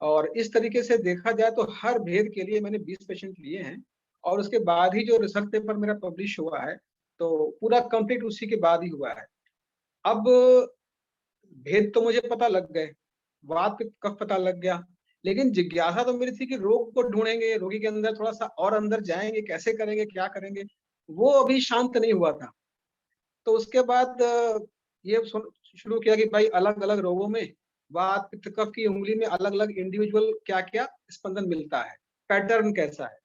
और इस तरीके से देखा जाए तो हर भेद के लिए मैंने 20 पेशेंट लिए हैं, और उसके बाद ही जो रिसर्च पेपर मेरा पब्लिश हुआ है तो पूरा कंप्लीट उसी के बाद ही हुआ है। अब भेद तो मुझे पता लग गए, वात पित्त कफ पता लग गया, लेकिन जिज्ञासा तो मेरी थी कि रोग को ढूंढेंगे, रोगी के अंदर थोड़ा सा और अंदर जाएंगे, कैसे करेंगे, क्या करेंगे, वो अभी शांत नहीं हुआ था। तो उसके बाद ये शुरू किया कि भाई अलग अलग रोगों में वात पित्त कफ की उंगली में अलग अलग इंडिविजुअल क्या क्या स्पंदन मिलता है, पैटर्न कैसा है।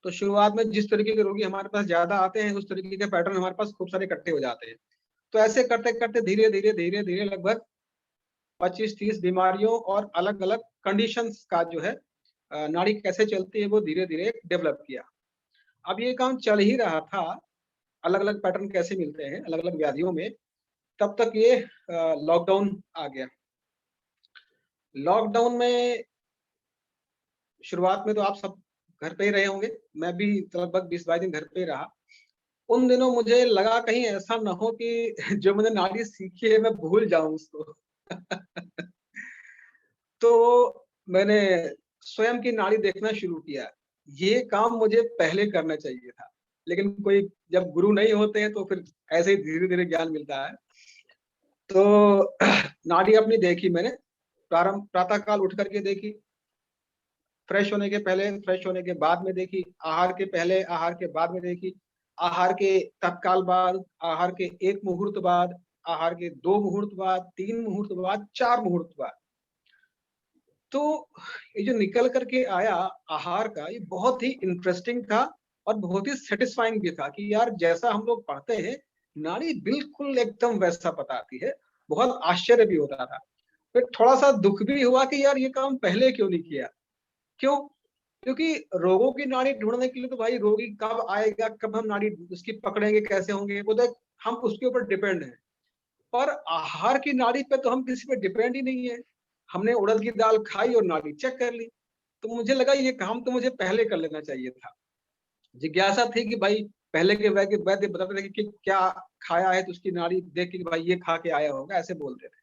तो शुरुआत में जिस तरीके के रोगी हमारे पास ज्यादा आते हैं उस तरीके के पैटर्न हमारे पास खूब सारे इकट्ठे हो जाते हैं। तो ऐसे करते करते धीरे धीरे धीरे धीरे लगभग 25-30 बीमारियों और अलग अलग कंडीशंस का जो है नाड़ी कैसे चलती है वो धीरे धीरे डेवलप किया। अब ये काम चल ही रहा था, अलग अलग पैटर्न कैसे मिलते हैं अलग अलग व्याधियों में, तब तक ये लॉकडाउन आ गया। लॉकडाउन में शुरुआत में तो आप सब घर पे ही रहे होंगे, मैं भी लगभग 20-22 दिन घर पे ही रहा। उन दिनों मुझे लगा कहीं ऐसा ना हो कि जो मैंने नाड़ी सीखी है मैं भूल जाऊं उसको। तो मैंने स्वयं की नाड़ी देखना शुरू किया। ये काम मुझे पहले करना चाहिए था, लेकिन कोई जब गुरु नहीं होते हैं तो फिर ऐसे ही धीरे धीरे ज्ञान मिलता है। तो नाड़ी अपनी देखी मैंने, प्रारंभ प्रातः काल उठ करके देखी, फ्रेश होने के पहले, फ्रेश होने के बाद में देखी, आहार के पहले, आहार के बाद में देखी, आहार के तत्काल बाद, आहार के 1 मुहूर्त बाद, आहार के 2 मुहूर्त बाद, 3 मुहूर्त बाद, 4 मुहूर्त बाद। तो ये जो निकल करके आया आहार का, ये बहुत ही इंटरेस्टिंग था और बहुत ही सेटिस्फाइंग भी था कि यार जैसा हम लोग पढ़ते हैं नाड़ी बिल्कुल एकदम वैसा बताती है। बहुत आश्चर्य भी होता था। फिर थोड़ा सा दुख भी हुआ कि यार ये काम पहले क्यों नहीं किया। क्यों? क्योंकि रोगों की नाड़ी ढूंढने के लिए तो भाई रोगी कब आएगा, कब हम नाड़ी उसकी पकड़ेंगे, कैसे होंगे, वो तो हम उसके ऊपर डिपेंड है। पर आहार की नाड़ी पे तो हम किसी पे डिपेंड ही नहीं है। हमने उड़द की दाल खाई और नाड़ी चेक कर ली। तो मुझे लगा ये काम तो मुझे पहले कर लेना चाहिए था। जिज्ञासा थी कि भाई पहले के वैद्य बताते थे कि क्या खाया है तो उसकी नाड़ी देख के भाई ये खा के आया होगा, ऐसे बोलते थे।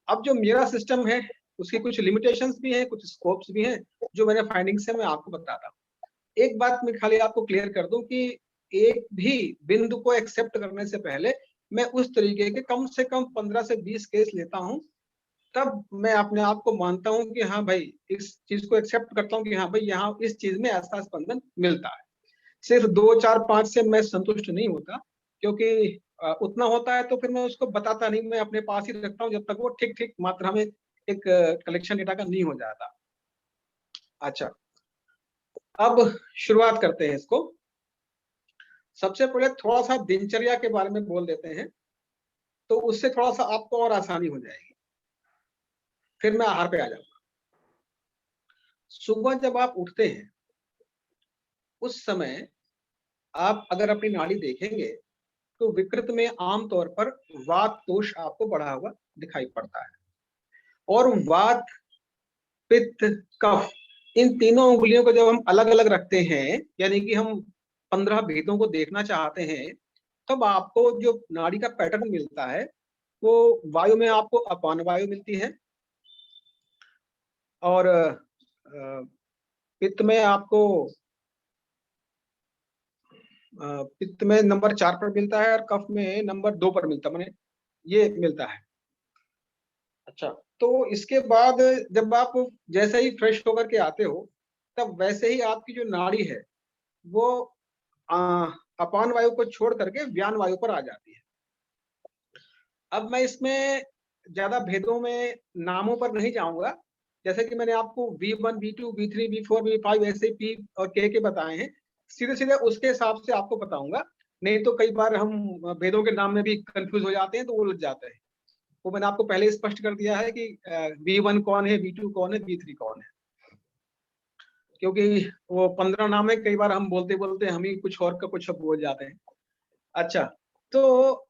अब जो मेरा सिस्टम है उसकी कुछ लिमिटेशंस भी हैं, कुछ स्कोप्स भी हैं, जो मैंने फाइंडिंग्स से मैं आपको बताता हूँ। एक बात मैं खाली आपको क्लियर कर दूं कि एक भी बिंदु को एक्सेप्ट करने से पहले मैं उस तरीके के कम से कम 15 से 20 केस लेता हूँ, तब मैं अपने आप को मानता हूँ कि हाँ भाई इस चीज को एक्सेप्ट करता हूँ कि हाँ भाई यहाँ इस चीज में ऐसा स्पंदन मिलता है। सिर्फ 2 4 5 से मैं संतुष्ट नहीं होता, क्योंकि उतना होता है तो फिर मैं उसको बताता नहीं, मैं अपने पास ही रखता हूँ जब तक वो ठीक ठीक मात्रा में एक कलेक्शन डेटा का नहीं हो जाता। अच्छा, अब शुरुआत करते हैं इसको। सबसे पहले थोड़ा सा दिनचर्या के बारे में बोल देते हैं, तो उससे थोड़ा सा आपको और आसानी हो जाएगी। फिर मैं आहार पे आ जाऊंगा। सुबह जब आप उठते हैं उस समय आप अगर अपनी नाड़ी देखेंगे तो विकृत में आमतौर पर वात दोष आपको बढ़ा हुआ दिखाई पड़ता है। और वात पित्त कफ, इन तीनों उंगलियों को जब हम अलग अलग रखते हैं, यानी कि हम 15 भेदों को देखना चाहते हैं, तब आपको जो नाड़ी का पैटर्न मिलता है वो वायु में आपको अपान वायु मिलती है, और पित्त में आपको पित्त में नंबर 4 पर मिलता है और कफ में नंबर 2 पर मिलता है, माने ये मिलता है। अच्छा, तो इसके बाद जब आप जैसे ही फ्रेश होकर के आते हो, तब वैसे ही आपकी जो नाड़ी है वो अपान वायु को छोड़ करके व्यान वायु पर आ जाती है। अब मैं इसमें ज्यादा भेदों में नामों पर नहीं जाऊंगा, जैसे कि मैंने आपको V1, V2, V3, V4, V5 ऐसे P और K के बताए हैं, सीधे सीधे उसके हिसाब से आपको बताऊंगा। नहीं तो कई बार हम भेदों के नाम में भी कंफ्यूज हो जाते हैं, तो वो उलझ जाते हैं। वो मैंने आपको पहले स्पष्ट कर दिया है कि V1 कौन है, V2 कौन है, V3 कौन है, क्योंकि वो 15 नाम है, कई बार हम बोलते बोलते हम ही कुछ और का कुछ बोल जाते हैं। अच्छा, तो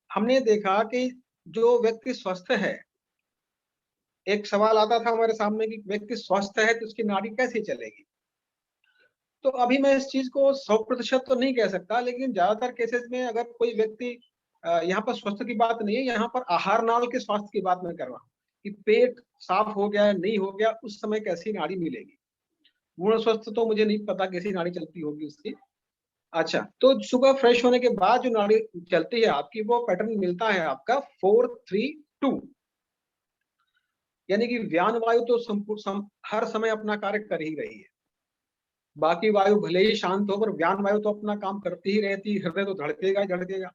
हमने देखा कि जो व्यक्ति स्वस्थ है, एक सवाल आता था हमारे सामने कि व्यक्ति स्वस्थ है तो उसकी नाड़ी कैसे चलेगी। तो अभी मैं इस चीज को 100% तो नहीं कह सकता, लेकिन ज्यादातर केसेस में अगर कोई व्यक्ति यहाँ पर स्वस्थ की बात नहीं है, यहाँ पर आहार नाल के स्वास्थ्य की बात मैं कर रहा हूँ कि पेट साफ हो गया नहीं हो गया, उस समय कैसी नाड़ी मिलेगी। पूर्ण स्वस्थ तो मुझे नहीं पता कैसी नाड़ी चलती होगी उसकी। अच्छा, तो सुबह फ्रेश होने के बाद जो नाड़ी चलती है आपकी, वो पैटर्न मिलता है आपका 4-3-2, यानी कि व्यान वायु तो हर समय अपना कार्य कर ही रही है। बाकी वायु भले ही शांत हो, पर व्यान वायु तो अपना काम करती ही रहती है, हृदय तो धड़केगा ही धड़केगा।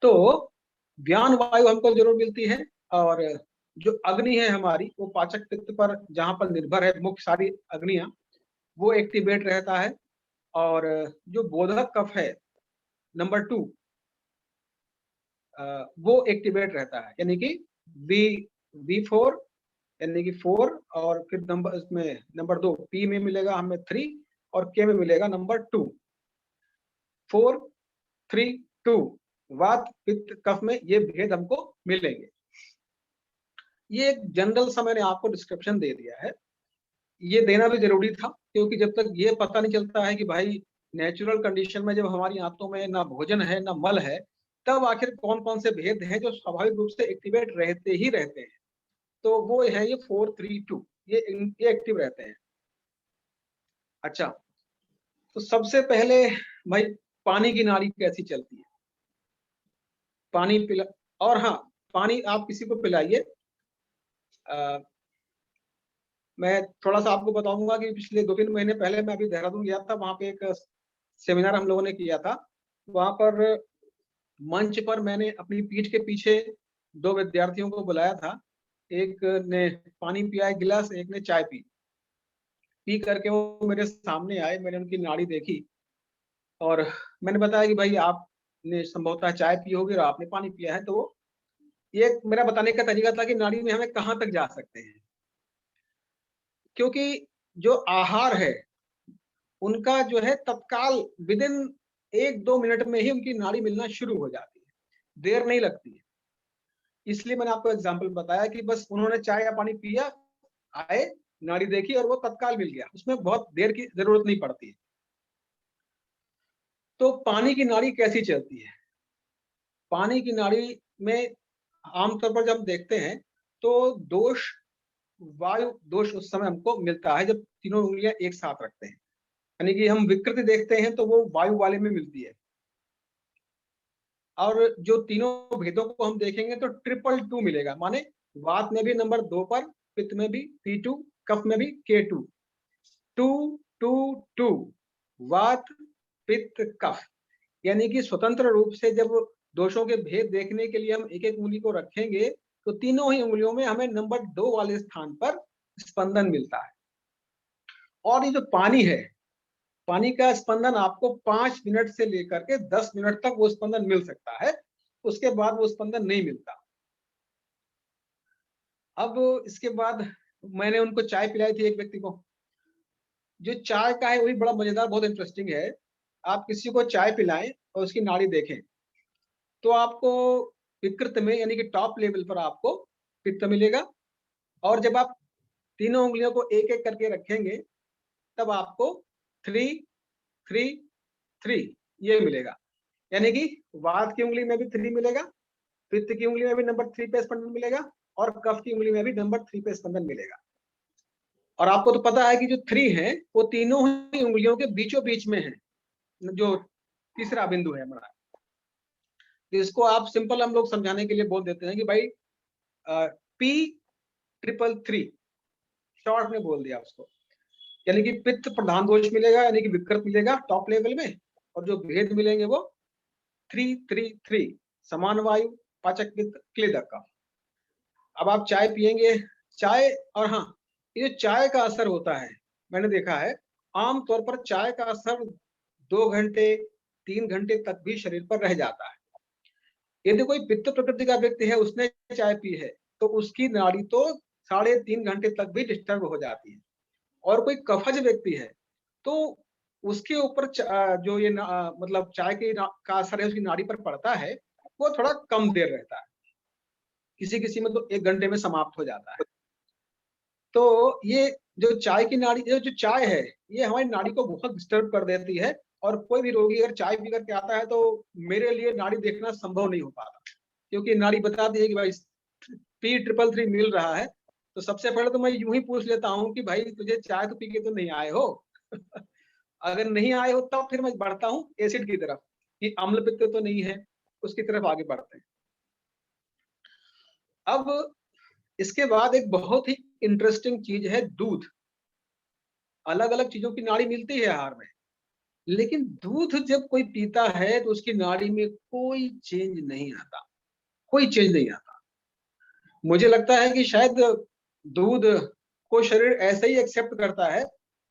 तो व्यान वायु हमको जरूर मिलती है, और जो अग्नि है हमारी, वो पाचक तत्व पर जहां पर निर्भर है, मुख्य सारी अग्नियां, वो एक्टिवेट रहता है। और जो बोधक कफ है नंबर 2, वो एक्टिवेट रहता है, यानी कि V4 यानी कि 4, और फिर नंबर इसमें नंबर 2 P में मिलेगा हमें 3, और K में मिलेगा नंबर 2। 4-3-2 वात पित्त कफ में ये भेद हमको मिलेंगे। ये एक जनरल सा मैंने आपको डिस्क्रिप्शन दे दिया है, ये देना भी जरूरी था, क्योंकि जब तक ये पता नहीं चलता है कि भाई नेचुरल कंडीशन में जब हमारी आंतों में ना भोजन है ना मल है, तब आखिर कौन कौन से भेद हैं जो स्वाभाविक रूप से एक्टिवेट रहते ही रहते हैं। तो वो है ये 4-3-2, ये एक्टिव रहते हैं। अच्छा, तो सबसे पहले भाई पानी की नाड़ी कैसी चलती है, पानी पिला, और हाँ, पानी आप किसी को पिलाइए। मैं थोड़ा सा आपको बताऊंगा कि पिछले 2-3 महीने पहले मैं अभी देहरादून गया था, वहां पे एक सेमिनार हम लोगों ने किया था। वहां पर मंच पर मैंने अपनी पीठ के पीछे 2 विद्यार्थियों को बुलाया था। एक ने पानी पिया एक गिलास, एक ने चाय पी करके वो मेरे सामने आए, मैंने उनकी नाड़ी देखी और मैंने बताया कि भाई आपने संभवतः चाय पी होगी और आपने पानी पिया है। तो ये मेरा बताने का तरीका था कि नाड़ी में हमें कहाँ तक जा सकते हैं, क्योंकि जो आहार है उनका जो है तत्काल विदिन 1-2 मिनट में ही उनकी नाड़ी मिलना शुरू हो जाती है, देर नहीं लगती है। इसलिए मैंने आपको एग्जाम्पल बताया कि बस उन्होंने चाय या पानी पिया, आए, नाड़ी देखी और वो तत्काल मिल गया, उसमें बहुत देर की जरूरत नहीं पड़ती है। तो पानी की नाड़ी कैसी चलती है, पानी की नाड़ी में आमतौर पर जब देखते हैं तो दोष, वायु दोष उस समय हमको मिलता है जब तीनों उंगलियां एक साथ रखते हैं, यानी कि हम विकृति देखते हैं तो वो वायु वाले में मिलती है। और जो तीनों भेदों को हम देखेंगे तो 222 मिलेगा, माने वात में भी नंबर 2 पर, पित्त में भी P2, कफ में भी K2, 2-2-2 वात पित्त कफ। यानी कि स्वतंत्र रूप से जब दोषों के भेद देखने के लिए हम एक एक उंगली को रखेंगे तो तीनों ही उंगलियों में हमें नंबर 2 वाले स्थान पर स्पंदन मिलता है। और ये जो पानी है, पानी का स्पंदन आपको 5 मिनट से लेकर के 10 मिनट तक वो स्पंदन मिल सकता है, उसके बाद वो स्पंदन नहीं मिलता। अब इसके बाद मैंने उनको चाय पिलाई थी एक व्यक्ति को। जो चाय का है वो भी बड़ा मजेदार, बहुत इंटरेस्टिंग है। आप किसी को चाय पिलाएं और उसकी नाड़ी देखें तो आपको विकृत में यानी कि टॉप लेवल पर आपको पित्त मिलेगा, और जब आप तीनों उंगलियों को एक एक करके रखेंगे तब आपको 3-3-3 ये मिलेगा, यानी कि वात की उंगली में भी 3 मिलेगा, पित्त की उंगली में भी नंबर 3 पे स्पंदन मिलेगा, और कफ की उंगली में भी नंबर 3 पे स्पंदन मिलेगा। और आपको तो पता है कि जो 3 है वो तीनों ही उंगलियों के बीचों बीच में है, जो तीसरा बिंदु है हमारा, तो इसको आप सिंपल हम लोग समझाने के लिए बोल देते हैं कि भाई P333 शॉर्ट में बोल दिया उसको, यानी कि पित्त प्रधान दोष मिलेगा, यानी कि विकृत मिलेगा टॉप लेवल में, और जो भेद मिलेंगे वो 333 समान वायु पाचक पित्त क्लेदक का। अब आप चाय पिएंगे, चाय, और हाँ, ये चाय का असर होता है, मैंने देखा है आमतौर पर चाय का असर 2 घंटे 3 घंटे तक भी शरीर पर रह जाता है। यदि कोई पित्त प्रकृति का व्यक्ति है, उसने चाय पी है, तो उसकी नाड़ी तो 3.5 घंटे तक भी डिस्टर्ब हो जाती है। और कोई कफज व्यक्ति है, तो उसके ऊपर जो ये मतलब चाय का असर है उसकी नाड़ी पर पड़ता है, वो थोड़ा कम देर रहता है, किसी किसी में तो 1 घंटे में समाप्त हो जाता है। तो ये जो चाय की नाड़ी, जो चाय है, ये हमारी नाड़ी को बहुत डिस्टर्ब कर देती है, और कोई भी रोगी अगर चाय पी करके आता है तो मेरे लिए नाड़ी देखना संभव नहीं हो पाता, क्योंकि नाड़ी बताती है कि भाई P333 मिल रहा है। तो सबसे पहले तो मैं यूं ही पूछ लेता हूँ कि भाई तुझे चाय तो पी के तो नहीं आए हो? अगर नहीं आए हो तब फिर मैं बढ़ता हूँ एसिड की तरफ, कि अम्ल पित्त तो नहीं है, उसकी तरफ आगे बढ़ते हैं। अब इसके बाद एक बहुत ही इंटरेस्टिंग चीज है दूध। अलग अलग चीजों की नाड़ी मिलती है आहार में, लेकिन दूध जब कोई पीता है तो उसकी नाड़ी में कोई चेंज नहीं आता, कोई चेंज नहीं आता। मुझे लगता है कि शायद दूध को शरीर ऐसे ही एक्सेप्ट करता है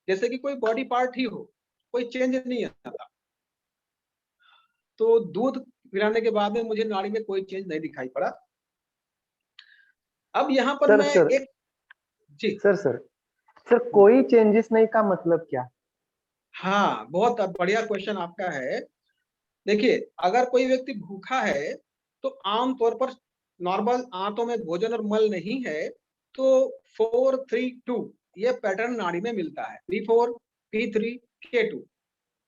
जैसे कि कोई बॉडी पार्ट ही हो, कोई चेंज नहीं आता। तो दूध पिलाने के बाद में मुझे नाड़ी में कोई चेंज नहीं दिखाई पड़ा। अब यहाँ पर सर मैं सर एक जी सर कोई चेंजेस नहीं का मतलब क्या? हाँ, बहुत बढ़िया क्वेश्चन आपका है। देखिए, अगर कोई व्यक्ति भूखा है तो आम तौर पर नॉर्मल आंतों में भोजन और मल नहीं है, तो 4-3-2 ये पैटर्न नाड़ी में मिलता है। P4 P3 K2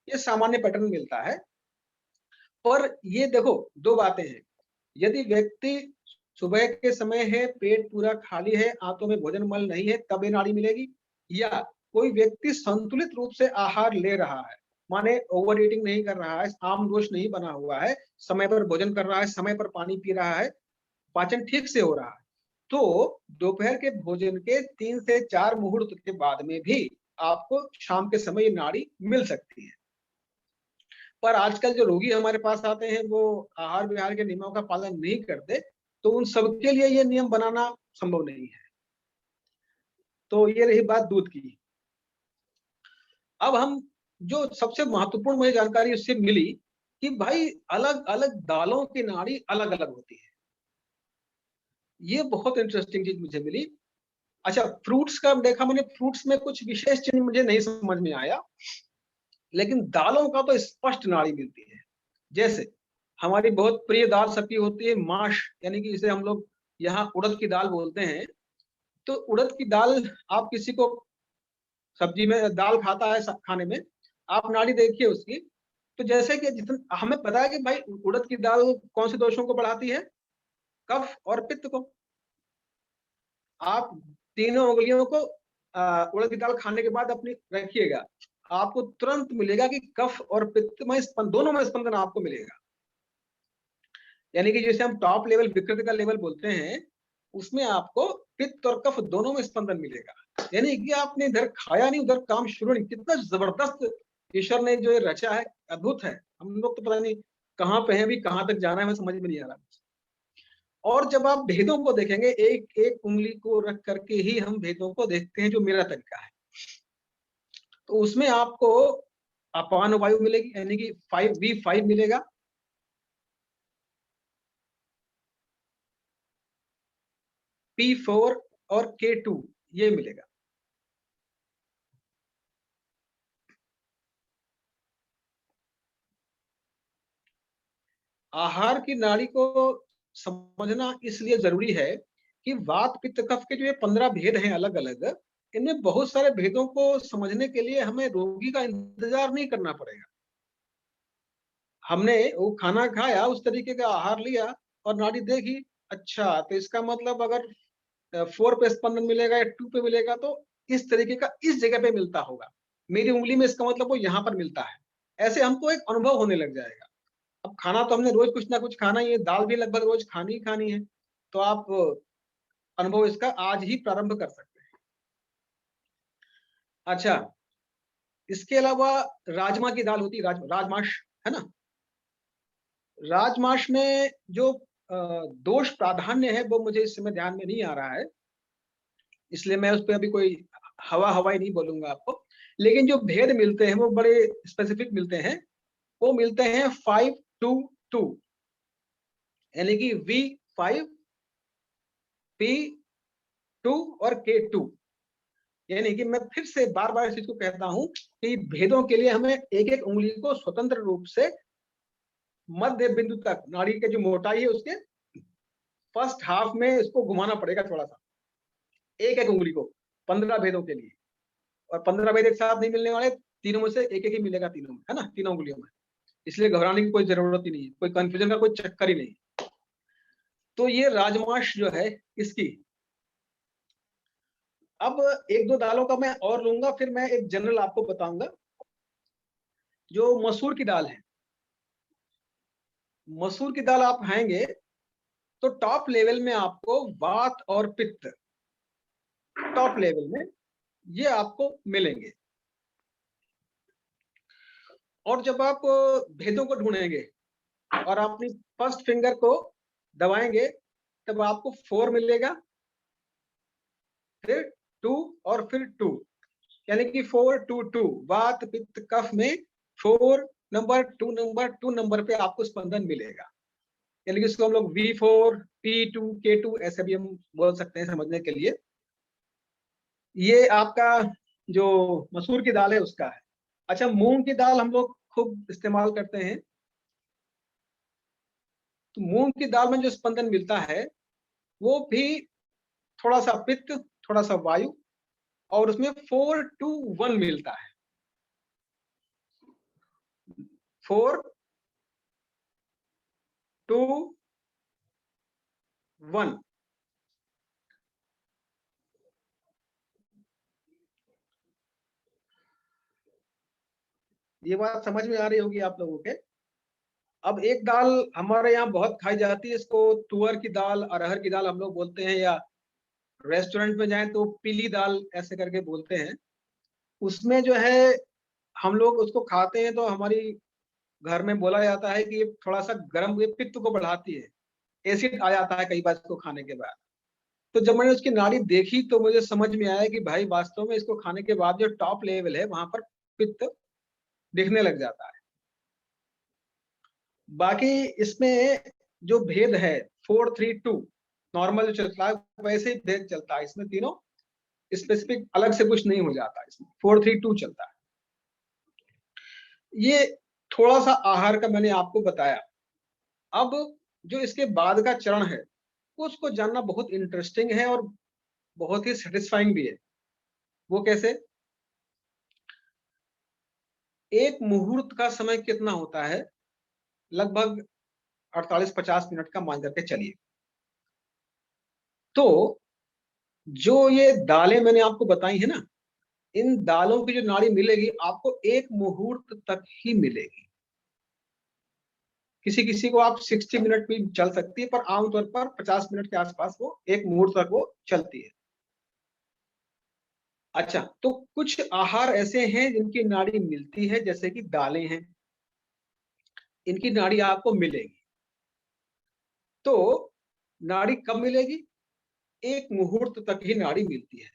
ये सामान्य पैटर्न मिलता है। पर ये देखो, 2 बातें हैं। यदि व्यक्ति सुबह के समय है, पेट पूरा खाली है, आंतों में भोजन मल नहीं है, तब ये नाड़ी मिलेगी। या कोई व्यक्ति संतुलित रूप से आहार ले रहा है, माने ओवर ईटिंग नहीं कर रहा है, आम दोष नहीं बना हुआ है, समय पर भोजन कर रहा है, समय पर पानी पी रहा है, पाचन ठीक से हो रहा है, तो दोपहर के भोजन के 3 से 4 मुहूर्त के बाद में भी आपको शाम के समय ये नाड़ी मिल सकती है। पर आजकल जो रोगी हमारे पास आते हैं वो आहार विहार के नियमों का पालन नहीं करते, तो उन सबके लिए ये नियम बनाना संभव नहीं है। तो ये रही बात दूध की। अब हम जो सबसे महत्वपूर्ण मुझे जानकारी उससे मिली कि भाई अलग अलग दालों की नाड़ी अलग अलग होती है। ये बहुत इंटरेस्टिंग चीज मुझे मिली। अच्छा, फ्रूट्स का देखा मैंने, फ्रूट्स में कुछ विशेष चीज मुझे नहीं समझ में आया, लेकिन दालों का तो स्पष्ट नाड़ी मिलती है। जैसे हमारी बहुत प्रिय दाल सब्जी होती है माश, यानी कि इसे हम लोग यहाँ उड़द की दाल बोलते हैं। तो उड़द की दाल, आप किसी को सब्जी में दाल खाता है खाने में, आप नाड़ी देखिए उसकी, तो जैसे कि जितना हमें पता है कि भाई उड़द की दाल कौन से दोषों को बढ़ाती है, कफ और पित्त को। आप तीनों उंगलियों को उड़द की दाल खाने के बाद अपनी रखिएगा, आपको तुरंत मिलेगा कि कफ और पित्त में दोनों में स्पंदन आपको मिलेगा। यानी कि जैसे हम टॉप लेवल विकृति का लेवल बोलते हैं, उसमें आपको पित्त और कफ दोनों में स्पंदन मिलेगा। यानी कि आपने इधर खाया नहीं उधर काम शुरू नहीं। कितना जबरदस्त ईश्वर ने जो ये रचा है, अद्भुत है। हम लोग तो पता नहीं कहाँ पे हैं, अभी कहाँ तक जाना है, हमें समझ में नहीं आ रहा। और जब आप भेदों को देखेंगे, एक एक उंगली को रख करके ही हम भेदों को देखते हैं, जो मेरा तरीका है, तो उसमें आपको अपान वायु मिलेगी, यानी कि 5V5 मिलेगा, P4 और K2 ये मिलेगा। आहार की नाड़ी को समझना इसलिए जरूरी है कि वात पित्त कफ के जो ये 15 भेद हैं अलग अलग, इनमें बहुत सारे भेदों को समझने के लिए हमें रोगी का इंतजार नहीं करना पड़ेगा। हमने वो खाना खाया, उस तरीके का आहार लिया और नाड़ी देखी, अच्छा तो इसका मतलब अगर 4 पे स्पंदन मिलेगा या 2 पे मिलेगा तो इस तरीके का इस जगह पे मिलता होगा, मेरी उंगली में इसका मतलब वो यहाँ पर मिलता है। ऐसे हमको एक अनुभव होने लग जाएगा। अब खाना तो हमने रोज कुछ ना कुछ खाना ही है, दाल भी लगभग रोज खानी ही खानी है, तो आप अनुभव इसका आज ही प्रारंभ कर सकते हैं। अच्छा, इसके अलावा राजमा की दाल होती है, राजमाश, है ना। राजमाश में जो दोष प्राधान्य है वो मुझे इस समय ध्यान में नहीं आ रहा है, इसलिए मैं उस पर अभी कोई हवाई नहीं बोलूंगा आपको। लेकिन जो भेद मिलते हैं वो बड़े स्पेसिफिक मिलते हैं। वो मिलते हैं 5-2-2, यानी कि V5, P2 और K2। यानी कि मैं फिर से बार बार इस चीज को कहता हूं कि भेदों के लिए हमें एक एक उंगली को स्वतंत्र रूप से मध्य बिंदु तक, नाड़ी की जो मोटाई है उसके फर्स्ट हाफ में इसको घुमाना पड़ेगा थोड़ा सा, एक एक उंगली को 15 भेदों के लिए। और 15 भेद एक साथ नहीं मिलने वाले, तीनों में से एक एक ही मिलेगा, तीनों में, है ना, तीनों उंगलियों में। इसलिए घबराने की कोई जरूरत ही नहीं है, कोई कंफ्यूजन का कोई चक्कर ही नहीं। तो ये राजमाश जो है इसकी, अब एक दो दालों का मैं और लूंगा, फिर मैं एक जनरल आपको बताऊंगा। जो मसूर की दाल है, मसूर की दाल आप खाएंगे तो टॉप लेवल में आपको वात और पित्त, टॉप लेवल में ये आपको मिलेंगे। और जब आप भेदों को ढूंढेंगे और अपनी फर्स्ट फिंगर को दबाएंगे तब आपको 4 मिलेगा, फिर 2 और फिर 2, यानी कि 4-2-2, वात पित्त कफ में 4 नंबर, 2 नंबर पे आपको स्पंदन मिलेगा। यानी कि इसको हम लोग V4, P2, K2 ऐसे भी हम बोल सकते हैं समझने के लिए। ये आपका जो मसूर की दाल है उसका है। अच्छा, मूंग की दाल हम लोग खूब इस्तेमाल करते हैं, तो मूंग की दाल में जो स्पंदन मिलता है वो भी थोड़ा सा पित्त, थोड़ा सा वायु, और उसमें 4-2-1 मिलता है। 4-2-1। ये बात समझ में आ रही होगी आप लोगों के। अब एक दाल हमारे यहाँ बहुत खाई जाती है, इसको तुअर की दाल, अरहर की दाल हम लोग बोलते हैं, या रेस्टोरेंट में जाएं तो पीली दाल ऐसे करके बोलते हैं। उसमें जो है हम लोग उसको खाते हैं तो हमारी घर में बोला जाता है कि ये थोड़ा सा गर्म, ये पित्त को बढ़ाती है, एसिड आ जाता है कई बार इसको खाने के बाद। तो जब मैंने उसकी नाड़ी देखी तो मुझे समझ में आया कि भाई वास्तव में इसको खाने के बाद जो टॉप लेवल है वहां पर पित्त दिखने लग जाता है। बाकी इसमें जो भेद है 4-3-2 नॉर्मल जो चलता है वैसे ही भेद चलता है इसमें, तीनों स्पेसिफिक अलग से कुछ नहीं हो जाता, इसमें 4-3-2 चलता है। ये थोड़ा सा आहार का मैंने आपको बताया। अब जो इसके बाद का चरण है उसको जानना बहुत इंटरेस्टिंग है और बहुत ही सेटिस्फाइंग भी है। वो कैसे? एक मुहूर्त का समय कितना होता है? लगभग 48-50 मिनट का मान करके चलिए। तो जो ये दालें मैंने आपको बताई है ना, इन दालों की जो नाड़ी मिलेगी आपको एक मुहूर्त तक ही मिलेगी। किसी किसी को आप 60 मिनट भी चल सकती है, पर आमतौर पर 50 मिनट के आसपास वो एक मुहूर्त तक वो चलती है। अच्छा, तो कुछ आहार ऐसे हैं जिनकी नाड़ी मिलती है, जैसे कि दालें हैं, इनकी नाड़ी आपको मिलेगी। तो नाड़ी कब मिलेगी? एक मुहूर्त तक ही नाड़ी मिलती है।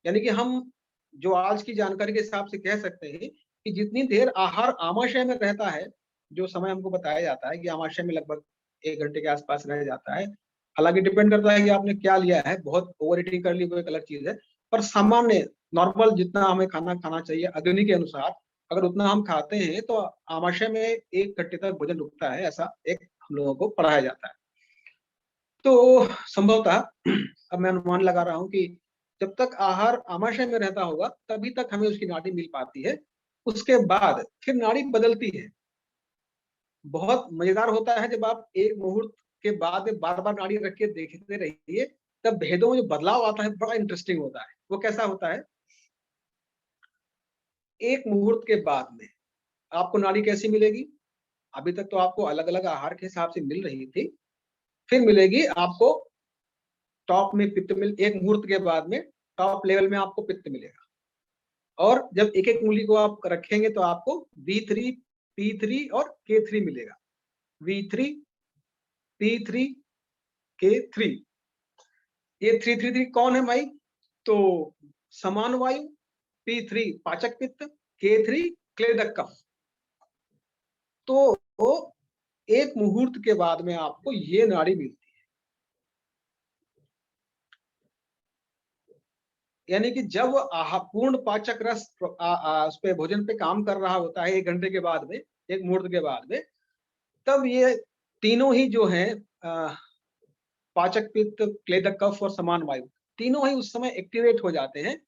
यानी कि हम जो आज की जानकारी के हिसाब से कह सकते हैं कि जितनी देर आहार आमाशय में रहता है, जो समय हमको बताया जाता है कि आमाशय में लगभग 1 घंटे के आसपास रह जाता है। हालांकि डिपेंड करता है कि आपने क्या लिया है, बहुत ओवर ईटिंग कर ली वो एक अलग चीज है, पर सामान्य नॉर्मल जितना हमें खाना खाना चाहिए अग्नि के अनुसार, अगर उतना हम खाते हैं तो आमाशय में 1 घंटे तक भोजन रुकता है, ऐसा एक हम लोगों को पढ़ाया जाता है। तो संभवतः अब मैं अनुमान लगा रहा हूं कि जब तक आहार आमाशय में रहता होगा तभी तक हमें उसकी नाड़ी मिल पाती है। उसके बाद फिर नाड़ी बदलती है। बहुत मजेदार होता है जब आप एक मुहूर्त के बाद बार बार नाड़ी रख के देखते रहिए, तब भेदों में जो बदलाव आता है बड़ा इंटरेस्टिंग होता है। वो कैसा होता है? एक मुहूर्त के बाद में आपको नाड़ी कैसी मिलेगी? अभी तक तो आपको अलग अलग आहार के हिसाब से मिल रही थी, फिर मिलेगी आपको टॉप में पित्त मिल, एक मुहूर्त के बाद में टॉप लेवल में आपको पित्त मिलेगा। और जब एक एक उंगली को आप रखेंगे तो आपको V3, P3 और K3 मिलेगा। V3, P3, K3। ये 333 कौन है भाई? तो समान वायु, P3 पाचक पित्त, K3 क्लेदक कफ। तो एक मुहूर्त के बाद में आपको ये नाड़ी मिलती है। यानी कि जब पूर्ण पाचक रस उस पे भोजन पे काम कर रहा होता है 1 घंटे के बाद में, एक मुहूर्त के बाद में, तब ये तीनों ही जो है पाचक पित्त, क्लेदक कफ और समान वायु, तीनों ही उस समय एक्टिवेट हो जाते हैं।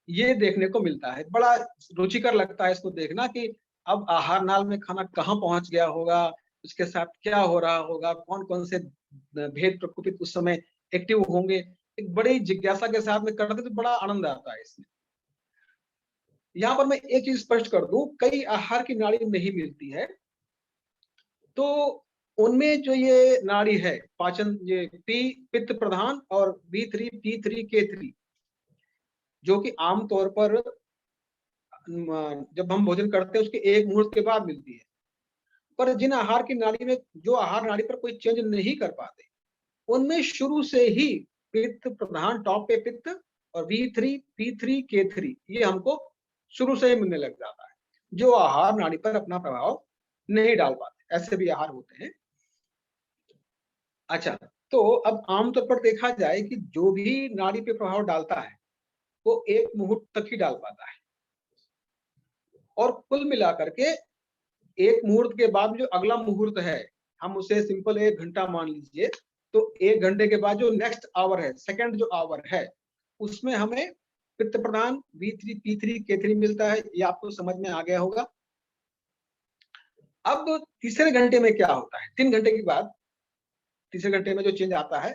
ये देखने को मिलता है। बड़ा रुचिकर लगता है इसको देखना कि अब आहार नाल में खाना कहाँ पहुंच गया होगा, उसके साथ क्या हो रहा होगा, कौन कौन से भेद प्रकोपित उस समय एक्टिव होंगे। एक बड़ी जिज्ञासा के साथ में करते तो बड़ा आनंद आता है इसमें। यहाँ पर मैं एक चीज स्पष्ट कर दूं, कई आहार की नाड़ी नहीं मिलती है, तो उनमें जो ये नाड़ी है पाचन, ये पित्त प्रधान और B3, P3, K3, जो कि आमतौर पर जब हम भोजन करते हैं उसके एक मुहूर्त के बाद मिलती है। पर जिन आहार की नाड़ी में, जो आहार नाड़ी पर कोई चेंज नहीं कर पाते, उनमें शुरू से ही पित्त प्रधान टॉप पे पित्त और V3, P3, K3 ये हमको शुरू से ही मिलने लग जाता है, जो आहार नाड़ी पर अपना प्रभाव नहीं डाल पाते। ऐसे भी आहार होते हैं। अच्छा, तो अब आमतौर पर देखा जाए कि जो भी नाड़ी पे प्रभाव डालता है वो एक मुहूर्त तक ही डाल पाता है, और कुल मिलाकर के एक मुहूर्त के बाद जो अगला मुहूर्त है, हम उसे सिंपल 1 घंटा मान लीजिए, तो 1 घंटे के बाद जो नेक्स्ट आवर है, सेकंड जो आवर है, उसमें हमें पित्त प्रधान V3, P3, K3 मिलता है। ये आपको समझ में आ गया होगा। अब तीसरे घंटे में क्या होता है? 3 घंटे के बाद तीसरे घंटे में जो चेंज आता है,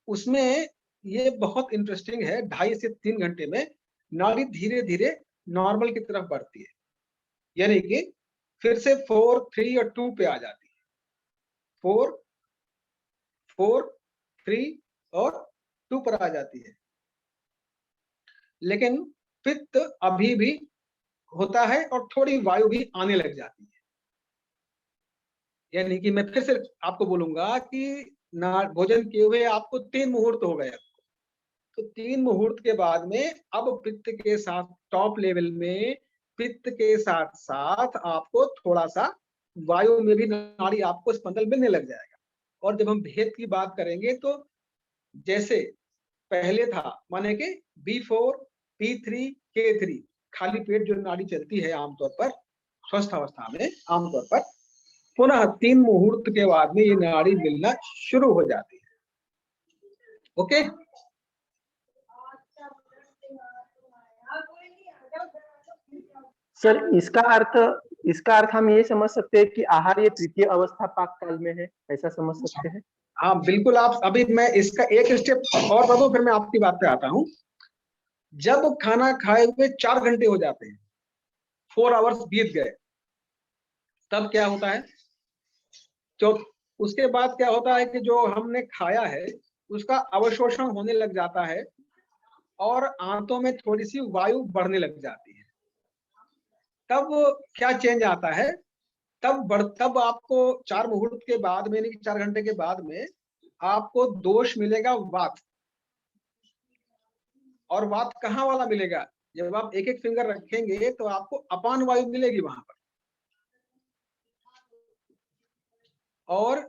उसमें ये बहुत इंटरेस्टिंग है। 2.5 से 3 घंटे में नाड़ी धीरे धीरे नॉर्मल की तरफ बढ़ती है, यानी कि फिर से 4, 3 और 2 पे आ जाती है। 4, 3 और 2 पर आ जाती है। लेकिन पित्त अभी भी होता है और थोड़ी वायु भी आने लग जाती है। यानी कि मैं फिर से आपको बोलूंगा कि भोजन किए हुए आपको 3 मुहूर्त हो गए। तो 3 मुहूर्त के बाद में अब पित्त के साथ टॉप लेवल में पित्त के साथ साथ आपको थोड़ा सा वायु में भी नाड़ी आपको स्पंदन मिलने लग जाएगा। और जब हम भेद की बात करेंगे तो जैसे पहले था, माने कि B4, P3, K3 खाली पेट जो नाड़ी चलती है आमतौर पर स्वस्थ अवस्था में, आमतौर पर पुनः 3 मुहूर्त के बाद में ये नाड़ी मिलना शुरू हो जाती है। ओके, सर इसका अर्थ हम ये समझ सकते हैं कि आहार ये तृतीय अवस्था पाक काल में है, ऐसा समझ सकते हैं? हाँ बिल्कुल। आप अभी मैं इसका एक स्टेप और बढ़ूं, फिर मैं आपकी बात पे आता हूं। जब खाना खाए हुए 4 घंटे हो जाते हैं, 4 आवर्स बीत गए, तब क्या होता है? तो उसके बाद क्या होता है कि जो हमने खाया है उसका अवशोषण होने लग जाता है और आंतों में थोड़ी सी वायु बढ़ने लग जाती है। तब क्या चेंज आता है? तब आपको 4 मुहूर्त के बाद में, यानी कि 4 घंटे के बाद में आपको दोष मिलेगा वात। और वात कहाँ वाला मिलेगा? जब आप एक एक फिंगर रखेंगे तो आपको अपान वायु मिलेगी वहां पर। और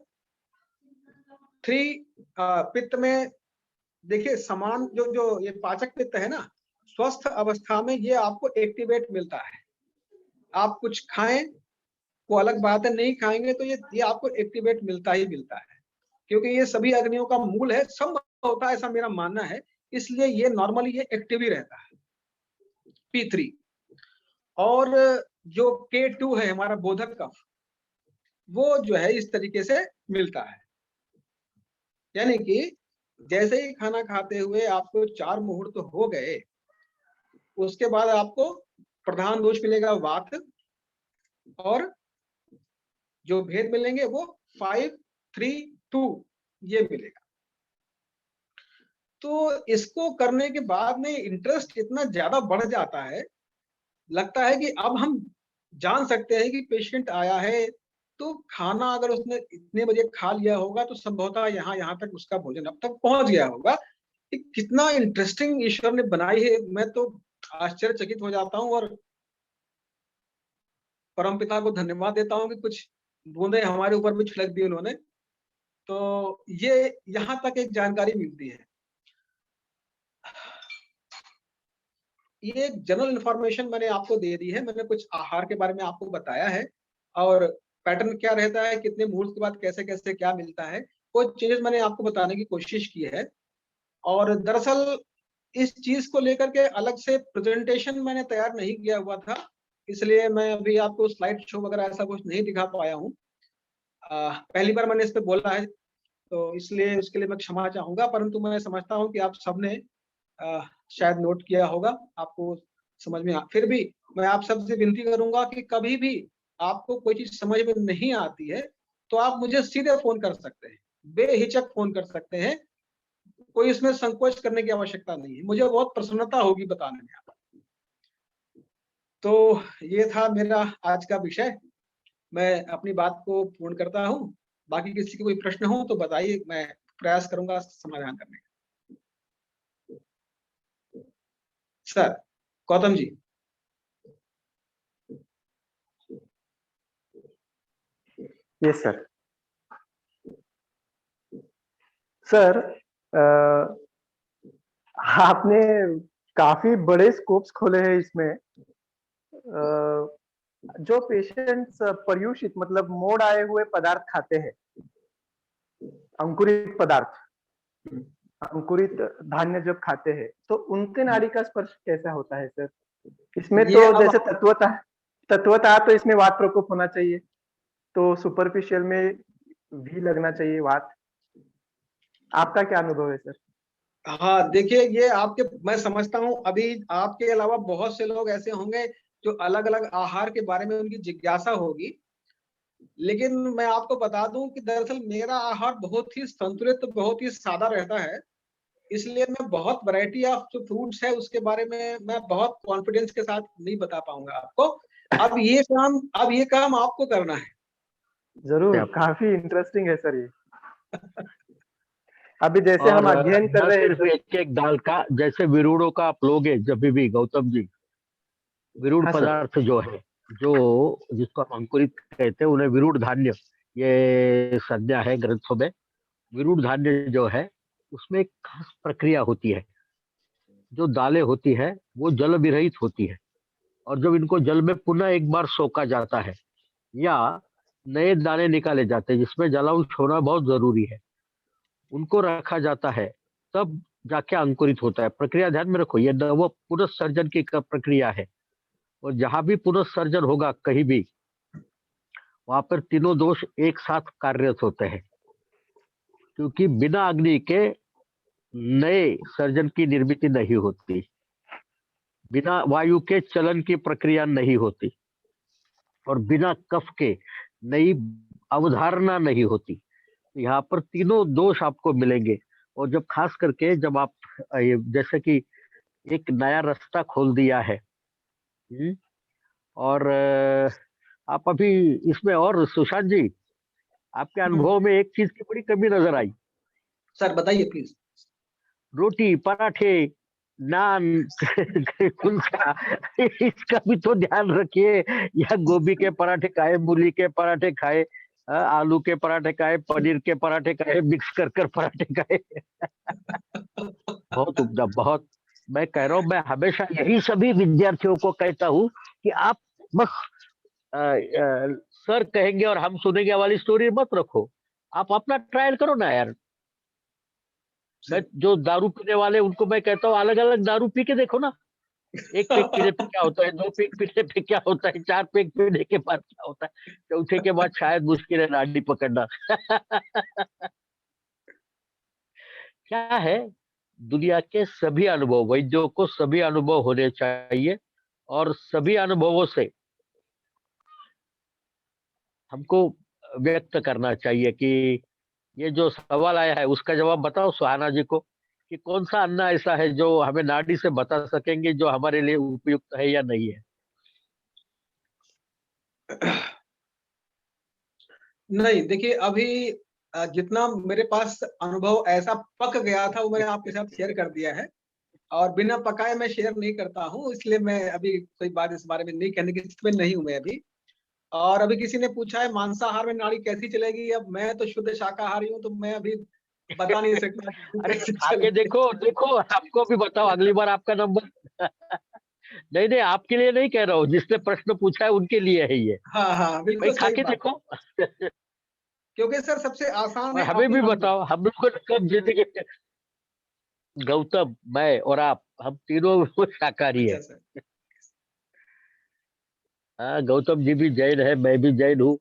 3 पित्त में देखिए, समान जो ये पाचक पित्त है ना, स्वस्थ अवस्था में ये आपको एक्टिवेट मिलता है। आप कुछ खाएं वो अलग बात है, नहीं खाएंगे तो ये आपको एक्टिवेट मिलता ही मिलता है, क्योंकि ये सभी अग्नियों का मूल है। संभव होता है, ऐसा मेरा मानना है, इसलिए ये नॉर्मली ये एक्टिव ही रहता है P3। और जो K2 है हमारा बोधक कफ, वो जो है इस तरीके से मिलता है। यानी कि जैसे ही खाना खाते हुए आपको 4 मुहूर्त हो गए, उसके बाद आपको प्रधान दोष मिलेगा वात, और जो भेद मिलेंगे वो 5, 3, 2 ये मिलेगा। तो इसको करने के बाद में इंटरेस्ट इतना ज्यादा बढ़ जाता है, लगता है कि अब हम जान सकते हैं कि पेशेंट आया है, तो खाना अगर उसने इतने बजे खा लिया होगा तो संभवतः यहाँ तक उसका भोजन अब तक पहुंच गया होगा। कि कितना इंटरेस्टिंग ईश्वर ने बनाई है, मैं तो आश्चर्यचकित हो जाता हूँ और परमपिता को धन्यवाद देता हूँ कि कुछ बूंदे हमारे ऊपर भी छिड़क दी उन्होंने। तो ये यहाँ तक एक जानकारी मिलती है। ये जनरल इंफॉर्मेशन मैंने आपको दे दी है, मैंने कुछ आहार के बारे में आपको बताया है और पैटर्न क्या रहता है, कितने मुहूर्त के बाद कैसे-कैसे क्या मिलता है, कुछ चीज़ें मैंने आपको बताने की कोशिश की है। और दरअसल इस चीज़ को लेकर के अलग से प्रेजेंटेशन मैंने तैयार नहीं किया हुआ था, इसलिए मैं अभी आपको स्लाइड शो वगैरह ऐसा कुछ नहीं दिखा पाया हूँ। पहली बार मैंने इस पे बोला है, तो इसलिए उसके लिए मैं क्षमा चाहूँगा, परंतु मैं समझता हूँ कि आप सबने शायद नोट किया होगा, आपको समझ में आ फिर भी मैं आप सबसे विनती करूँगा कि कभी भी आपको कोई चीज़ समझ में नहीं आती है, तो आप मुझे सीधे फ़ोन कर सकते हैं, बेहिचक फ़ोन कर सकते हैं, कोई इसमें संकोच करने की आवश्यकता नहीं है, मुझे बहुत प्रसन्नता होगी बताने में आपको। तो ये था मेरा आज का विषय, मैं अपनी बात को पूर्ण करता हूँ, बाकी किसी को कोई प्रश्न हो तो बताइए, मैं प्रयास करूँगा समाधान करने का। Sir, Gautam ji. Yes sir. Sir, आपने काफी बड़े स्कोप्स खोले हैं इसमें। जो पेशेंट्स पर्यूषित मतलब मोड़ आए हुए पदार्थ खाते हैं, अंकुरित पदार्थ, अंकुरित धान्य जब खाते हैं, तो उनके नाड़ी का स्पर्श कैसा होता है सर? इसमें ये तो अब जैसे तत्वतः तो इसमें वात प्रकोप होना चाहिए, तो सुपरफिशियल में भी लगना चाहिए वात। आपका क्या अनुभव है सर? हाँ, देखिए ये आपके मैं समझता हूँ अभी आपके अलावा बहुत से लोग ऐसे होंगे जो अलग-अलग आहार के बारे में उनकी जिज्ञासा होगी। लेकिन मैं आपको बता दूं कि दरअसल मेरा आहार बहुत ही संतुलित, बहुत ही सादा रहता है। इसलिए मैं बहुत वैरायटी ऑफ जो फ्रूट्स है उसके बारे में मैं बहुत कॉन्फिडेंस के साथ नहीं बता पाऊंगा आपको। अब ये काम आपको करना है। जरूर, आप काफी इंटरेस्टिंग है सर ये। अभी जैसे हम और अध्ययन कर न रहे हैं सिर्फ सर। एक एक दाल का, जैसे विरूड़ों का आप लोगे जब भी गौतम जी, विरूढ़ हाँ सर। पदार्थ जो है, जो जिसको हम अंकुरित कहते हैं, उन्हें विरूढ़ धान्य ये संज्ञा है ग्रंथों में। विरूढ़ धान्य जो है उसमें एक खास प्रक्रिया होती है। जो दालें होती है वो जल विरहित होती है, और जब इनको जल में पुनः एक बार सोखा जाता है या नए दाने निकाले जाते हैं जिसमें जलांश होना बहुत जरूरी है, उनको रखा जाता है, तब जाके अंकुरित होता है। प्रक्रिया ध्यान में रखो, ये वो पुनर्सर्जन की प्रक्रिया है। और जहां भी पुनर्सर्जन होगा कहीं भी, वहां पर तीनों दोष एक साथ कार्यरत होते हैं, क्योंकि बिना अग्नि के नए सर्जन की निर्मित नहीं होती, बिना वायु के चलन की प्रक्रिया नहीं होती, और बिना कफ के नई अवधारणा नहीं होती। यहाँ पर तीनों दोष आपको मिलेंगे। और जब खास करके जब आप जैसे कि एक नया रास्ता खोल दिया है, और आप अभी इसमें, और सुशांत जी आपके अनुभव में एक चीज की बड़ी कमी नजर आई। सर बताइए प्लीज। रोटी, पराठे, नान, कुलचा, इसका भी तो ध्यान रखिए। या गोभी के पराठे खाए, मूली के पराठे खाए, आलू के पराठे खाए, पनीर के पराठे खाए, मिक्स कर कर पराठे खाए। बहुत उपजा, बहुत। मैं कह रहा हूँ, मैं हमेशा यही सभी विद्यार्थियों को कहता हूँ कि आप बस सर कहेंगे और हम सुनेंगे वाली स्टोरी मत रखो, आप अपना ट्रायल करो ना यार। मैं जो दारू पीने वाले उनको मैं कहता हूँ, अलग अलग दारू पी के देखो ना। एक पेग पीने पे क्या होता है, दो पेग पीने पे क्या होता है, चार पेग पीने के बाद क्या होता है, चौथे के बाद शायद मुश्किल है नाड़ी पकड़ना। क्या है, दुनिया के सभी अनुभव, वैद्यों को सभी अनुभव होने चाहिए, और सभी अनुभवों से हमको व्यक्त करना चाहिए कि ये जो सवाल आया है उसका जवाब बताओ सुहाना जी को, कि कौन सा अन्ना ऐसा है जो हमें नाड़ी से बता सकेंगे जो हमारे लिए उपयुक्त है या नहीं है। नहीं, देखिए अभी जितना मेरे पास अनुभव ऐसा पक गया था वो मैंने आपके साथ शेयर कर दिया है, और बिना पकाए मैं शेयर नहीं करता हूँ, इसलिए मैं अभी कोई बात इस बारे में नहीं कहने की स्थिति में नहीं हूँ मैं अभी। और अभी किसी ने पूछा है मांसाहार में नाड़ी कैसी चलेगी, अब मैं तो शुद्ध शाकाहारी हूँ, तो मैं अभी बता नहीं सकता कि अरे कैसे खा के चलेगी। देखो देखो, हमको भी बताओ अगली बार आपका नंबर। नहीं नहीं, आपके लिए नहीं कह रहा हूँ, जिसने प्रश्न पूछा है उनके लिए है ये। हाँ, हाँ, भाई बिल्कुल खा सही के बात। देखो। क्योंकि सर सबसे आसान और है हमें अपनी भी मर्ज़ी। बताओ, हम लोग को कब जिंदगी में, गौतम, मैं और आप, हम तीनों शाकाहारी अच्छा है। सर। हाँ, गौतम जी भी जैन है, मैं भी जैन हूँ,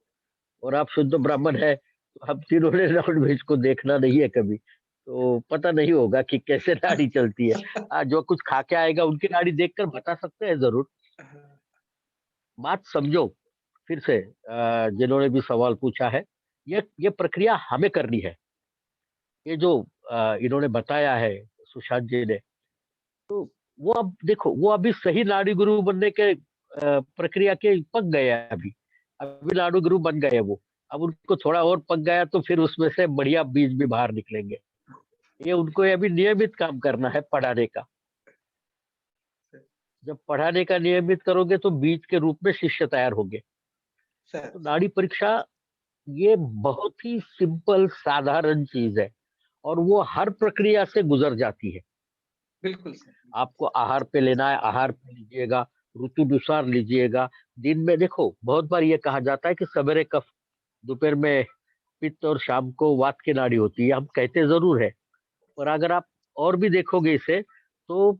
और आप शुद्ध ब्राह्मण है, तो हम तीनों ने नॉन वेज को देखना नहीं है कभी, तो पता नहीं होगा कि कैसे नाड़ी चलती है। जो कुछ खा के आएगा उनकी नाड़ी देखकर बता सकते हैं जरूर। बात समझो फिर से, जिन्होंने भी सवाल पूछा है, ये प्रक्रिया हमें करनी है। ये जो इन्होंने बताया है सुशांत जी ने, तो वो अब देखो, वो अभी सही नाड़ी गुरु बनने के प्रक्रिया के पक गए हैं अभी। अभी नाड़ी गुरु बन गए हैं वो। अब उनको थोड़ा और पक गया तो फिर उसमें से बढ़िया बीज भी बाहर निकलेंगे। ये उनको अभी नियमित काम करना है पढ़ाने का। जब पढ़ाने का नियमित करोगे तो बीज के रूप में शिष्य तैयार होंगे। सर, तो नाड़ी परीक्षा ये बहुत ही सिंपल साधारण चीज है, और वो हर प्रक्रिया से गुजर जाती है। बिल्कुल सर। आपको आहार पे लेना है, आहार पे लीजिएगा, ऋतुनुसार लीजिएगा। दिन में देखो, बहुत बार ये कहा जाता है कि सवेरे कफ, दोपहर में पित्त और शाम को वात की नाड़ी होती है, हम कहते जरूर है, पर अगर आप और भी देखोगे इसे, तो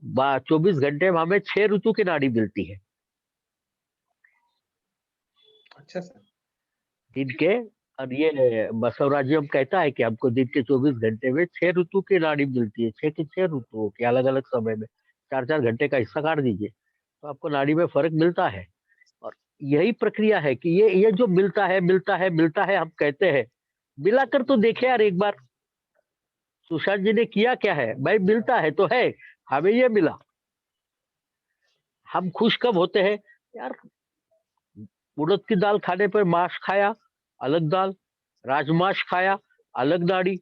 24 घंटे में हमें 6 ऋतु की नाड़ी मिलती है अच्छा सर। दिन के। और ये बसवराज्यम कहता है कि हमको दिन के 24 घंटे में 6 ऋतु की नाड़ी मिलती है, 6 की 6 ऋतुओं की अलग अलग समय में। 4 4 घंटे का हिस्सा काट दीजिए तो आपको नाड़ी में फर्क मिलता है। और यही प्रक्रिया है कि ये जो मिलता है मिलता है मिलता है हम कहते हैं, मिलाकर तो देखे यार एक बार। सुशांत जी ने किया क्या है भाई, मिलता है तो है, हमें ये मिला। हम खुश कब होते हैं यार, उड़द की दाल खाने पर मांस खाया, अलग दाल, राजमांस खाया, अलग नाड़ी,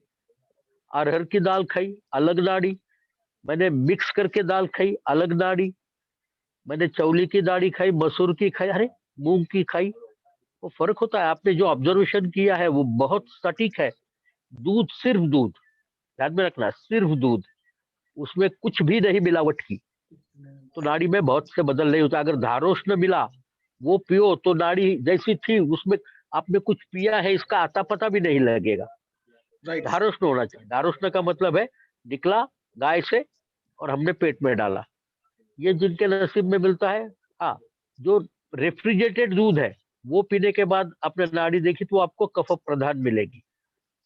अरहर की दाल खाई, अलग नाड़ी, मैंने मिक्स करके दाल खाई, अलग नाड़ी, मैंने चौली की दाढ़ी खाई, मसूर की खाई, अरे मूंग की खाई। वो फर्क होता है। आपने जो ऑब्जर्वेशन किया है वो बहुत सटीक है। दूध, सिर्फ दूध, ध्यान में रखना, सिर्फ दूध, उसमें कुछ भी नहीं मिलावट की, तो नाड़ी में बहुत से बदल नहीं होता। अगर धारोष्ण मिला, वो पियो तो नाड़ी जैसी थी उसमें आपने कुछ पिया है इसका आता पता भी नहीं लगेगा। Right sir. धारोष्ण होना चाहिए। धारोष्ण का मतलब है निकला गाय से और हमने पेट में डाला, ये जिनके नसीब में मिलता है। हाँ, जो रेफ्रिजरेटेड दूध है वो पीने के बाद आपने नाड़ी देखी तो आपको कफ प्रधान मिलेगी,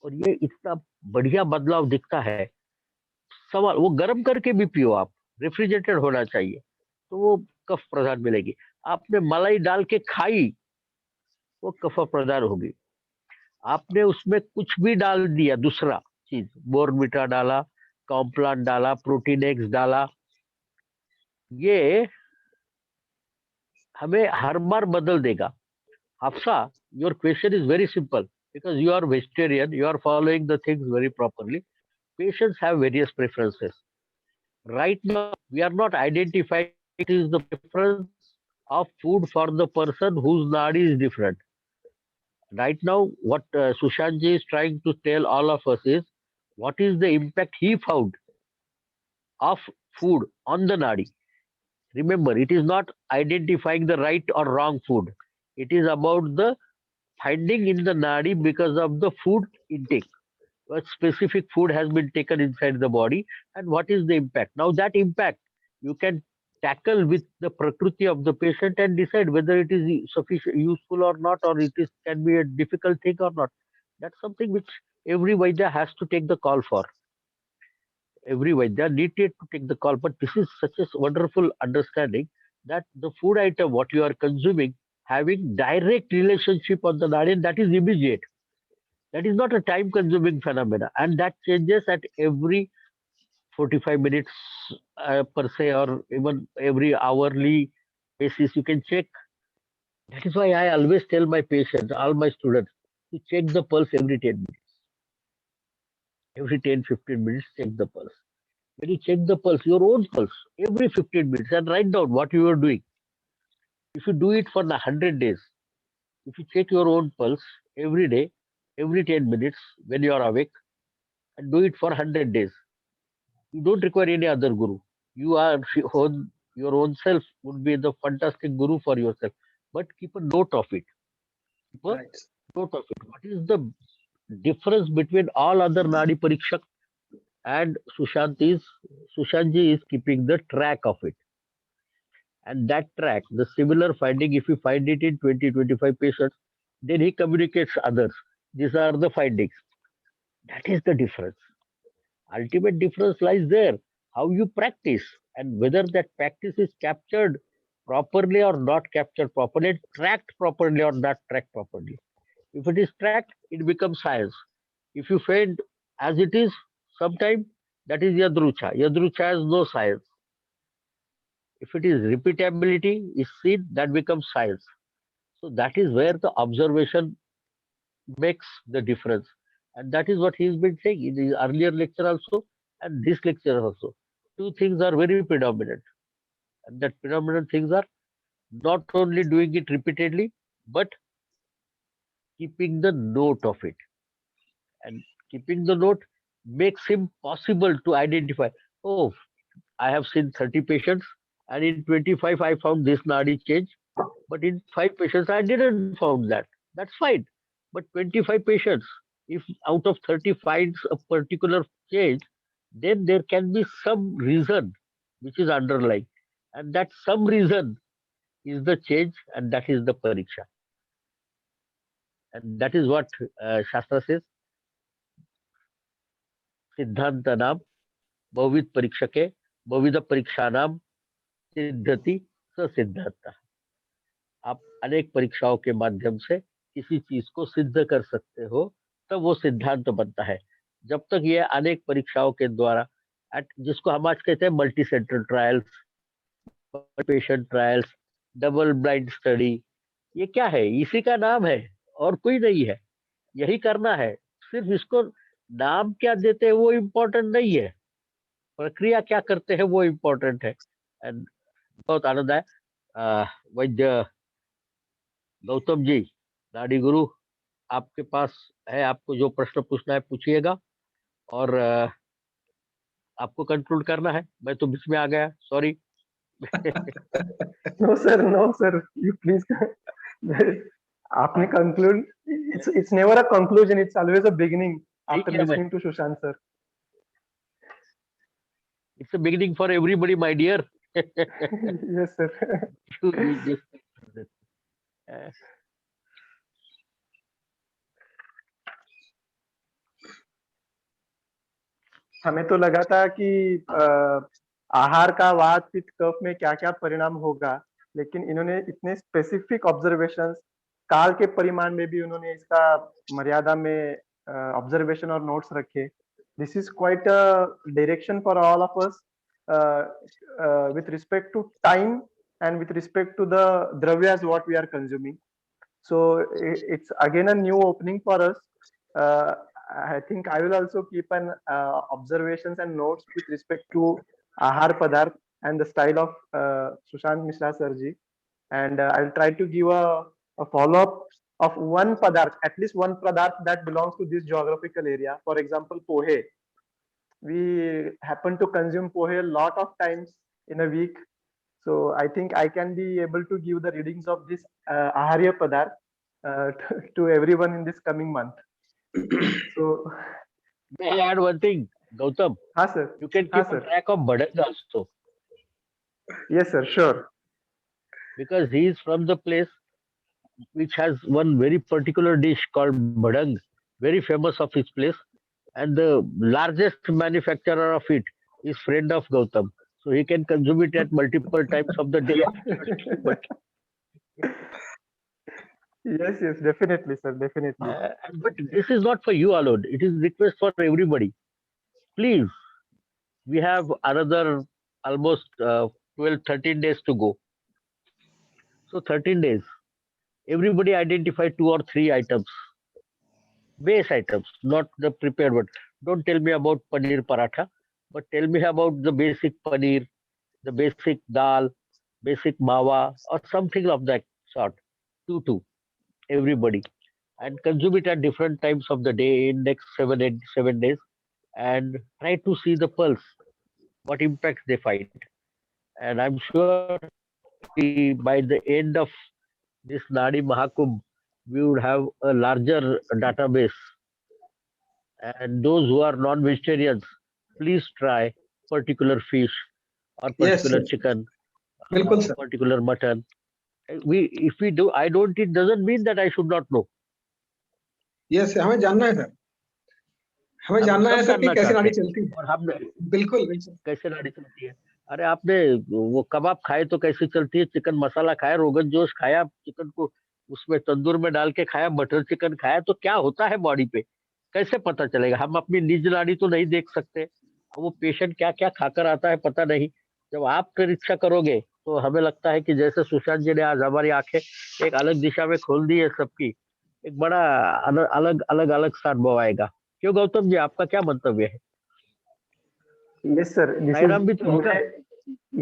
और ये इतना बढ़िया बदलाव दिखता है। सवाल, वो गर्म करके भी पियो आप, रेफ्रिजरेटेड होना चाहिए, तो वो कफ प्रधान मिलेगी। आपने मलाई डाल के खाई, वो कफ प्रधान होगी। आपने उसमें कुछ भी डाल दिया दूसरा चीज, बोर्नविटा डाला, कॉम्प्लान डाला, प्रोटीन एक्स डाला, ये हमें हर बार बदल देगा। Hafsa, your question is very simple because you are vegetarian, you are following the things very properly. Patients have various preferences. Right now, we are not identifying it is the preference of food for the person whose nadi is different. Right now, what Sushant is trying to tell all of us is what is the impact he found of food on the nadi. Remember, it is not identifying the right or wrong food. It is about the finding in the nadi because of the food intake. What specific food has been taken inside the body and what is the impact. Now that impact you can tackle with the prakriti of the patient and decide whether it is sufficient useful or not, or it is can be a difficult thing or not. That's something which every Vaidya has to take the call for. Every Vaidya needed to take the call, but this is such a wonderful understanding that the food item what you are consuming having direct relationship on the nadi, and that is immediate. That is not a time consuming phenomena, and that changes at every 45 minutes per se, or even every hourly basis. You can check. That is why I always tell my patients, all my students, to check the pulse every 10 minutes. Every 10-15 minutes, check the pulse. When you check the pulse, your own pulse, every 15 minutes, and write down what you are doing. If you do it for 100 days, if you check your own pulse every day, every 10 minutes when you are awake, and do it for 100 days, you don't require any other guru. You are your own self would be the fantastic guru for yourself. But keep a note of it. Keep a Right. note of it. What is the difference between all other Nadi Parikshak and Sushantji is keeping the track of it. And that track, the similar finding, if you find it in 20-25 patients, then he communicates others. These are the findings. That is the difference. Ultimate difference lies there. How you practice and whether that practice is captured properly or not captured properly, tracked properly or not tracked properly. If it is tracked, it becomes science. If you faint as it is, sometime that is yadrucha. Yadrucha has no science. If it is repeatability is seen, that becomes science. So that is where the observation makes the difference. And that is what he's been saying in his earlier lecture also and this lecture also. Two things are very predominant. And that predominant things are not only doing it repeatedly, but keeping the note of it. And keeping the note makes him possible to identify, oh, I have seen 30 patients, and in 25 I found this nadi change, but in 5 patients I didn't found that. That's fine. But 25 patients, if out of 30 finds a particular change, then there can be some reason which is underlying. And that some reason is the change, and that is the pariksha. And that is what Shastra says, Siddhanta nam, Bhavid parikshake, Bhavida parikshanam, Siddhati sa Siddhartha. आप अनेक परीक्षाओं के माध्यम से किसी चीज को सिद्ध कर सकते हो, तब वो सिद्धांत बनता है. जब तक ये अनेक परीक्षाओं के द्वारा, जिसको हम आज कहते हैं multi centre trials, patient trials, double blind study, ये क्या है? इसी का नाम है और कोई नहीं है. यही करना है. सिर्फ इसको नाम क्या देते हैं वो इम्पोर्टेंट नहीं है, प्रक्रिया क्या करते हैं वो इम्पोर्टेंट है. एंड बहुत आनंद है. वैद्य गौतम जी, नाडी गुरु, आपके पास है, आपको जो प्रश्न पूछना है पूछिएगा, और आपको कंक्लूड करना है. मैं तो बीच में आ गया, sorry. No sir, you please. आपने conclude. It's never a conclusion. It's always a beginning after ठीक है, listening to Sushant sir. It's a beginning for everybody, my dear. Yes sir. You just- हमें तो लगा था कि आहार का वात पित्त कफ में क्या क्या परिणाम होगा, लेकिन इन्होंने इतने स्पेसिफिक ऑब्जर्वेशंस काल के परिमाण में भी उन्होंने इसका मर्यादा में ऑब्जर्वेशन और नोट्स रखे. This is quite a direction for all of us with respect to time and with respect to the dravyas what we are consuming. So it's again a new opening for us. I think I will also keep an observations and notes with respect to Ahar Padarth and the style of Sushant Mishra Sirji, and I will try to give a follow-up of one Padarth, at least one Padarth that belongs to this geographical area. For example, pohe. We happen to consume pohe a lot of times in a week. So I think I can be able to give the readings of this Aharya Padarth to everyone in this coming month. So, may I add one thing, Gautam? हाँ sir. You can हाँ keep a sir. track of Bhadang also, Yes sir, sure. because he is from the place which has one very particular dish called Bhadang, very famous of his place, and the largest manufacturer of it is friend of Gautam. So he can consume it at multiple times of the day. Yes, yes, definitely, sir, definitely. But this is not for you alone. It is request for everybody. Please, we have another almost 12, 13 days to go. So 13 days. Everybody identify 2 or 3 items, base items, not the prepared one. Don't tell me about paneer paratha, but tell me about the basic paneer, the basic dal, basic mawa, or something of that sort. Two, everybody, and consume it at different times of the day in next 7 days, and try to see the pulse, what impacts they find. And I'm sure by the end of this Nadi Mahakumbh, we would have a larger database. And those who are non-vegetarians, please try particular fish or Yes, particular yes, chicken, बिल्कुल sir. particular mutton. If we do, I don't. It doesn't mean that I should not know. Yes, हमें जानना है sir. हमें हम जानना है सब sir कि जानना कैसे चाहते नाड़ी हैं, चलती है. और हम बिल्कुल बिल्कुल. कैसे नाड़ी चलती है. अरे आपने वो कबाब खाए तो कैसे चलती है, चिकन मसाला खाया, रोगन जोश खाया, चिकन को उसमें तंदूर में डाल के खाया, बटर चिकन खाया, तो क्या होता है बॉडी पे, कैसे पता चलेगा. हम अपनी निज नाड़ी तो नहीं देख सकते. वो पेशेंट क्या क्या खाकर आता है पता नहीं. जब आप परीक्षा करोगे तो हमें लगता है कि जैसे सुशांत जी ने आज हमारी आंखें एक अलग दिशा में खोल दी है सबकी, एक बड़ा अलग अलग अलग सा अनुभव आएगा. क्यों गौतम जी, आपका क्या मंतव्य है. Yes, sir. This is Sairam भी तो होगा.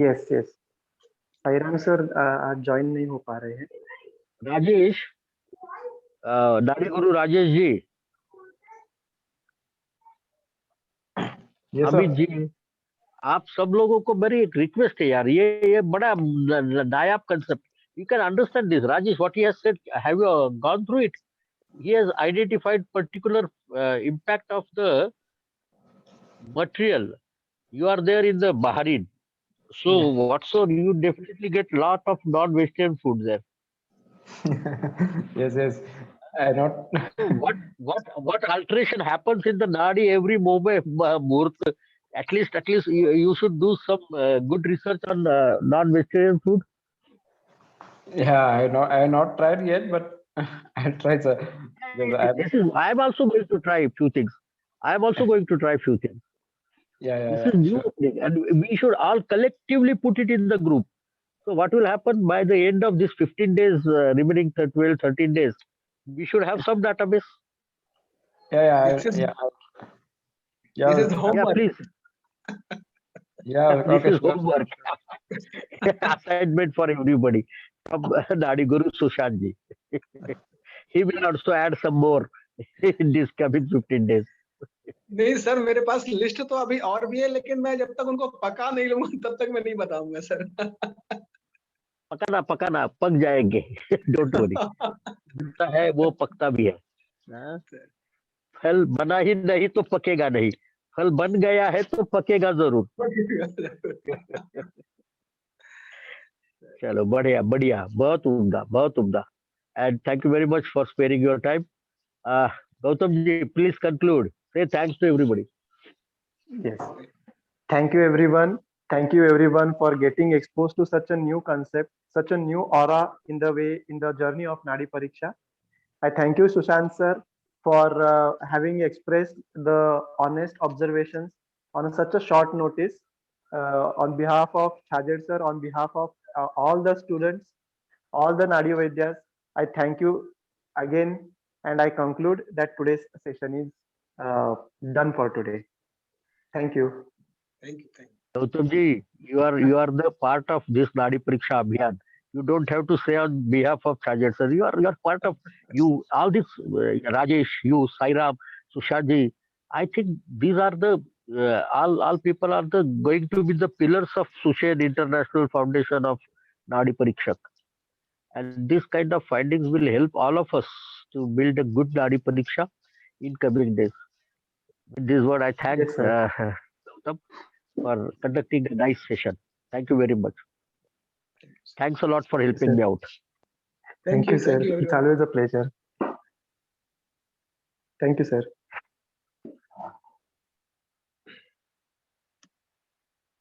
yes, yes. साईराम सर आज ज्वाइन नहीं हो पा रहे हैं. राजेश, नाड़ी गुरु राजेश जी, Yes, अमित sir. जी, आप सब लोगों को मेरी एक रिक्वेस्ट है यार, ये बड़ा नायाब concept. You can understand this. Rajesh, what he has said, have you gone through it. He has identified particular impact of the material. You are there in the Bahrain, so Yeah. whatso you definitely get lot of non-vegetarian food there. Yes, yes. I not. So what alteration happens in the nadi every moment, Murth? At least you should do some good research on non-vegetarian food. Yeah, I not tried yet, but I'll try, sir. Because I am also going to try a few things. I am also going to try a few things. This is new sure. thing, and we should all collectively put it in the group. So what will happen by the end of this 15 days, remaining 12, 13 days, we should have some database. This is Yeah. this is Yeah, homework. please. Yeah, This okay, is sure. homework. Assignment for everybody from Nadi Guru Sushant ji. He will also add some more in this coming 15 days. नहीं sir, मेरे पास list तो अभी और भी है, लेकिन मैं जब तक उनको पका नहीं लूंगा तब तक मैं नहीं बताऊंगा सर. पकाना पक जाएंगे. Don't worry. बनता है वो पकता भी है. हाँ? फल बना ही नहीं तो पकेगा नहीं. फल बन गया है तो पकेगा जरूर. चलो बढ़िया बढ़िया, बहुत उम्दा, बहुत उम्दा. And thank you very much for sparing your time. Gautam ji, please conclude. Say thanks to everybody. Yes. Thank you, everyone. Thank you, everyone, for getting exposed to such a new concept, such a new aura in the journey of Nadi Pariksha. I thank you, Sushant sir, for having expressed the honest observations on such a short notice. On behalf of Chajer sir, on behalf of all the students, all the Nadi Vaidyas, I thank you again, and I conclude that today's session is done for today. Thank you. Thank you, thank you. Gautam ji, you are the part of this Nadi Pariksha Abhiyan. You don't have to say on behalf of Sajid sir. You are part of you. All this Rajesh, you, Sairam, Sushant ji. I think these are the all people are the going to be the pillars of Sushen International Foundation of Nadi Pariksha. And this kind of findings will help all of us to build a good Nadi Pariksha in coming days. With this word, I thank Yes, sir. Gautam for conducting a nice session. Thank you very much. Thanks a lot for helping sir. me out. Thank you, sir. Thank you, It's everyone. always a pleasure. Thank you, sir.